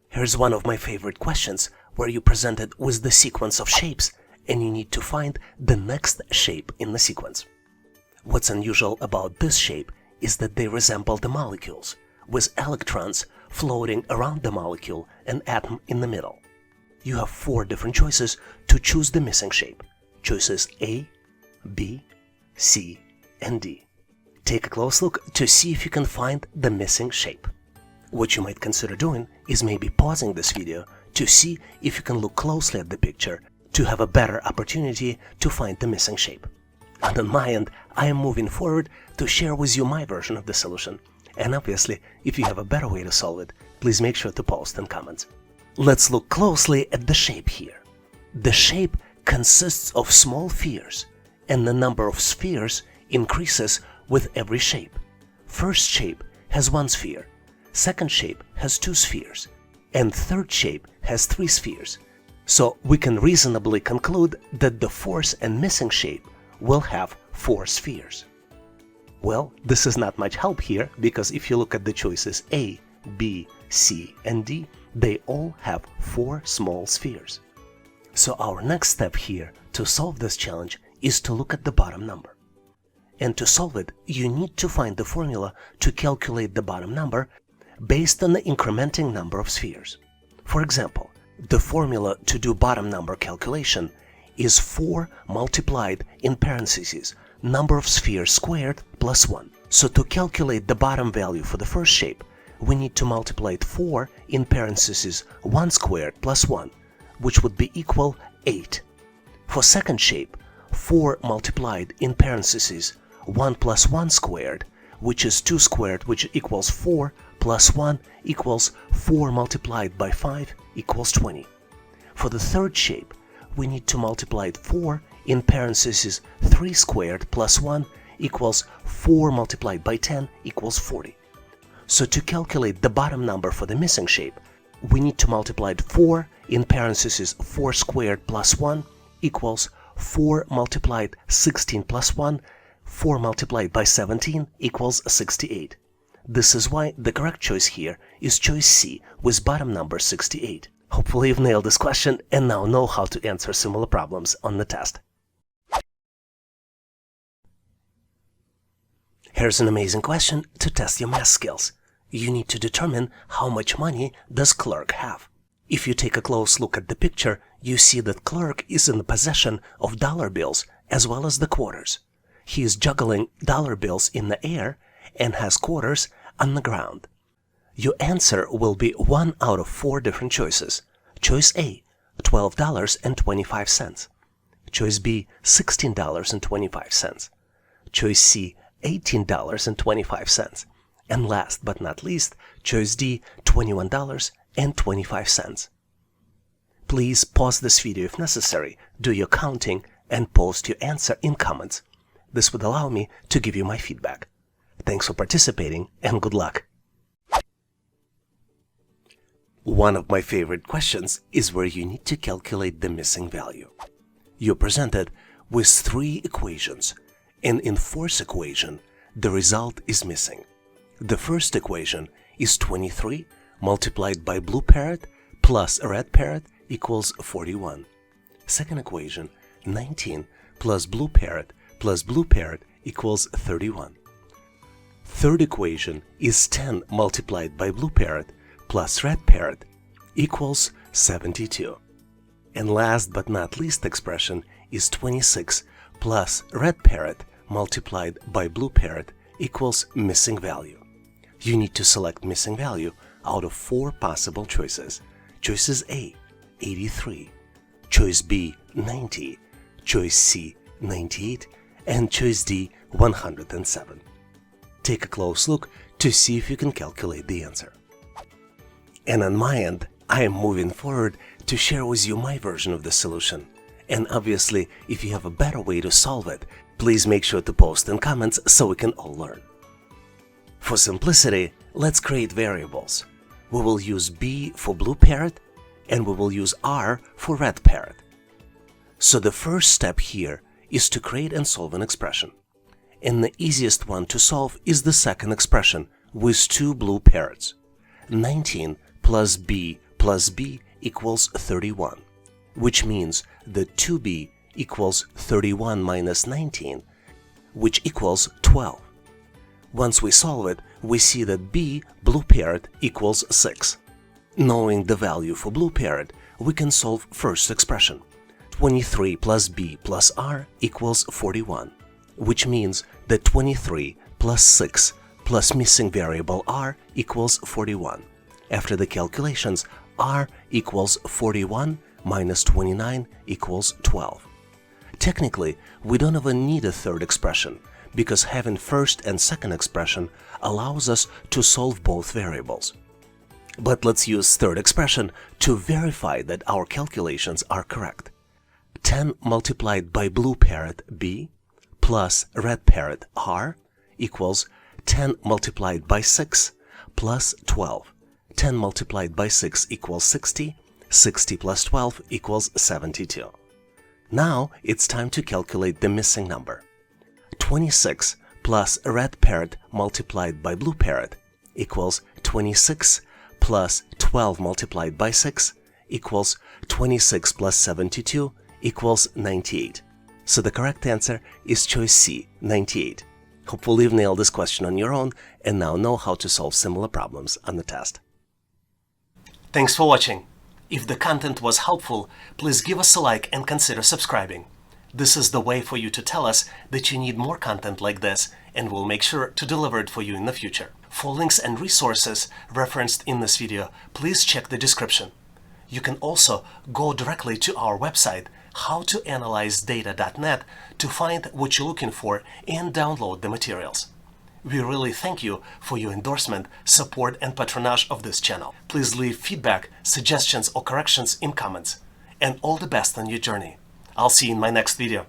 Here's one of my favorite questions where you're presented with the sequence of shapes and you need to find the next shape in the sequence. What's unusual about this shape is that they resemble the molecules, with electrons floating around the molecule and atom in the middle. You have 4 different choices to choose the missing shape. Choices A, B, C, and D. Take a close look to see if you can find the missing shape. What you might consider doing is maybe pausing this video to see if you can look closely at the picture to have a better opportunity to find the missing shape. And on my end, I am moving forward to share with you my version of the solution. And obviously, if you have a better way to solve it, please make sure to post in comments. Let's look closely at the shape here. The shape consists of small spheres, and the number of spheres increases with every shape. First shape has 1 sphere, second shape has 2 spheres, and third shape has 3 spheres. So we can reasonably conclude that the fourth and missing shape will have 4 spheres. Well, this is not much help here, because if you look at the choices A, B, C, and D, they all have 4 small spheres. So our next step here to solve this challenge is to look at the bottom number. And to solve it, you need to find the formula to calculate the bottom number based on the incrementing number of spheres. For example, the formula to do bottom number calculation is 4 multiplied in parentheses number of spheres squared plus 1. So to calculate the bottom value for the first shape, we need to multiply 4 in parentheses 1 squared plus 1, which would be equal 8. For second shape, 4 multiplied in parentheses 1 plus 1 squared, which is 2 squared, which equals 4, plus 1 equals 4 multiplied by 5 equals 20. For the third shape, we need to multiply 4 in parentheses 3 squared plus 1 equals 4 multiplied by 10 equals 40. So to calculate the bottom number for the missing shape, we need to multiply 4 in parentheses 4 squared plus 1 equals 4 multiplied 16 plus 1, 4 multiplied by 17 equals 68. This is why the correct choice here is choice C with bottom number 68. Hopefully you've nailed this question and now know how to answer similar problems on the test. Here's an amazing question to test your math skills. You need to determine how much money does clerk have. If you take a close look at the picture, you see that clerk is in the possession of dollar bills as well as the quarters. He is juggling dollar bills in the air and has quarters on the ground. Your answer will be one out of 4 different choices. Choice A, $12.25. Choice B, $16.25. Choice C, $18.25. And last but not least, choice D, $21.25. Please pause this video if necessary, do your counting, and post your answer in comments. This would allow me to give you my feedback. Thanks for participating and good luck. One of my favorite questions is where you need to calculate the missing value. You're presented with 3 equations, and in fourth equation, the result is missing. The first equation is 23 multiplied by blue parrot plus red parrot equals 41. Second equation, 19 plus blue parrot equals 31. Third equation is 10 multiplied by blue parrot plus red parrot equals 72. And last but not least expression is 26 plus red parrot multiplied by blue parrot equals missing value. You need to select missing value out of 4 possible choices. Choices A, 83, choice B, 90, choice C, 98, and choice D, 107. Take a close look to see if you can calculate the answer. And on my end, I am moving forward to share with you my version of the solution. And obviously, if you have a better way to solve it, please make sure to post in comments so we can all learn. For simplicity, let's create variables. We will use B for blue parrot and we will use R for red parrot. So the first step here is to create and solve an expression. And the easiest one to solve is the second expression with 2 blue parrots. 19 plus B equals 31, which means that 2B equals 31 minus 19, which equals 12. Once we solve it, we see that B, blue parrot, equals 6. Knowing the value for blue parrot, we can solve first expression. 23 plus B plus R equals 41, which means that 23 plus 6 plus missing variable R equals 41. After the calculations, R equals 41 minus 29 equals 12. Technically, we don't even need a third expression, because having first and second expression allows us to solve both variables. But let's use third expression to verify that our calculations are correct. 10 multiplied by blue parrot B plus red parrot R equals 10 multiplied by 6 plus 12. 10 multiplied by 6 equals 60. 60 plus 12 equals 72. Now it's time to calculate the missing number. 26 plus red parrot multiplied by blue parrot equals 26 plus 12 multiplied by 6 equals 26 plus 72 equals 98. So the correct answer is choice C, 98. Hopefully you've nailed this question on your own and now know how to solve similar problems on the test. Thanks for watching. If the content was helpful, please give us a like and consider subscribing. This is the way for you to tell us that you need more content like this, and we'll make sure to deliver it for you in the future. For links and resources referenced in this video, please check the description. You can also go directly to our website, howtoanalyzedata.net, to find what you're looking for and download the materials. We really thank you for your endorsement, support, and patronage of this channel. Please leave feedback, suggestions, or corrections in comments. And all the best on your journey. I'll see you in my next video.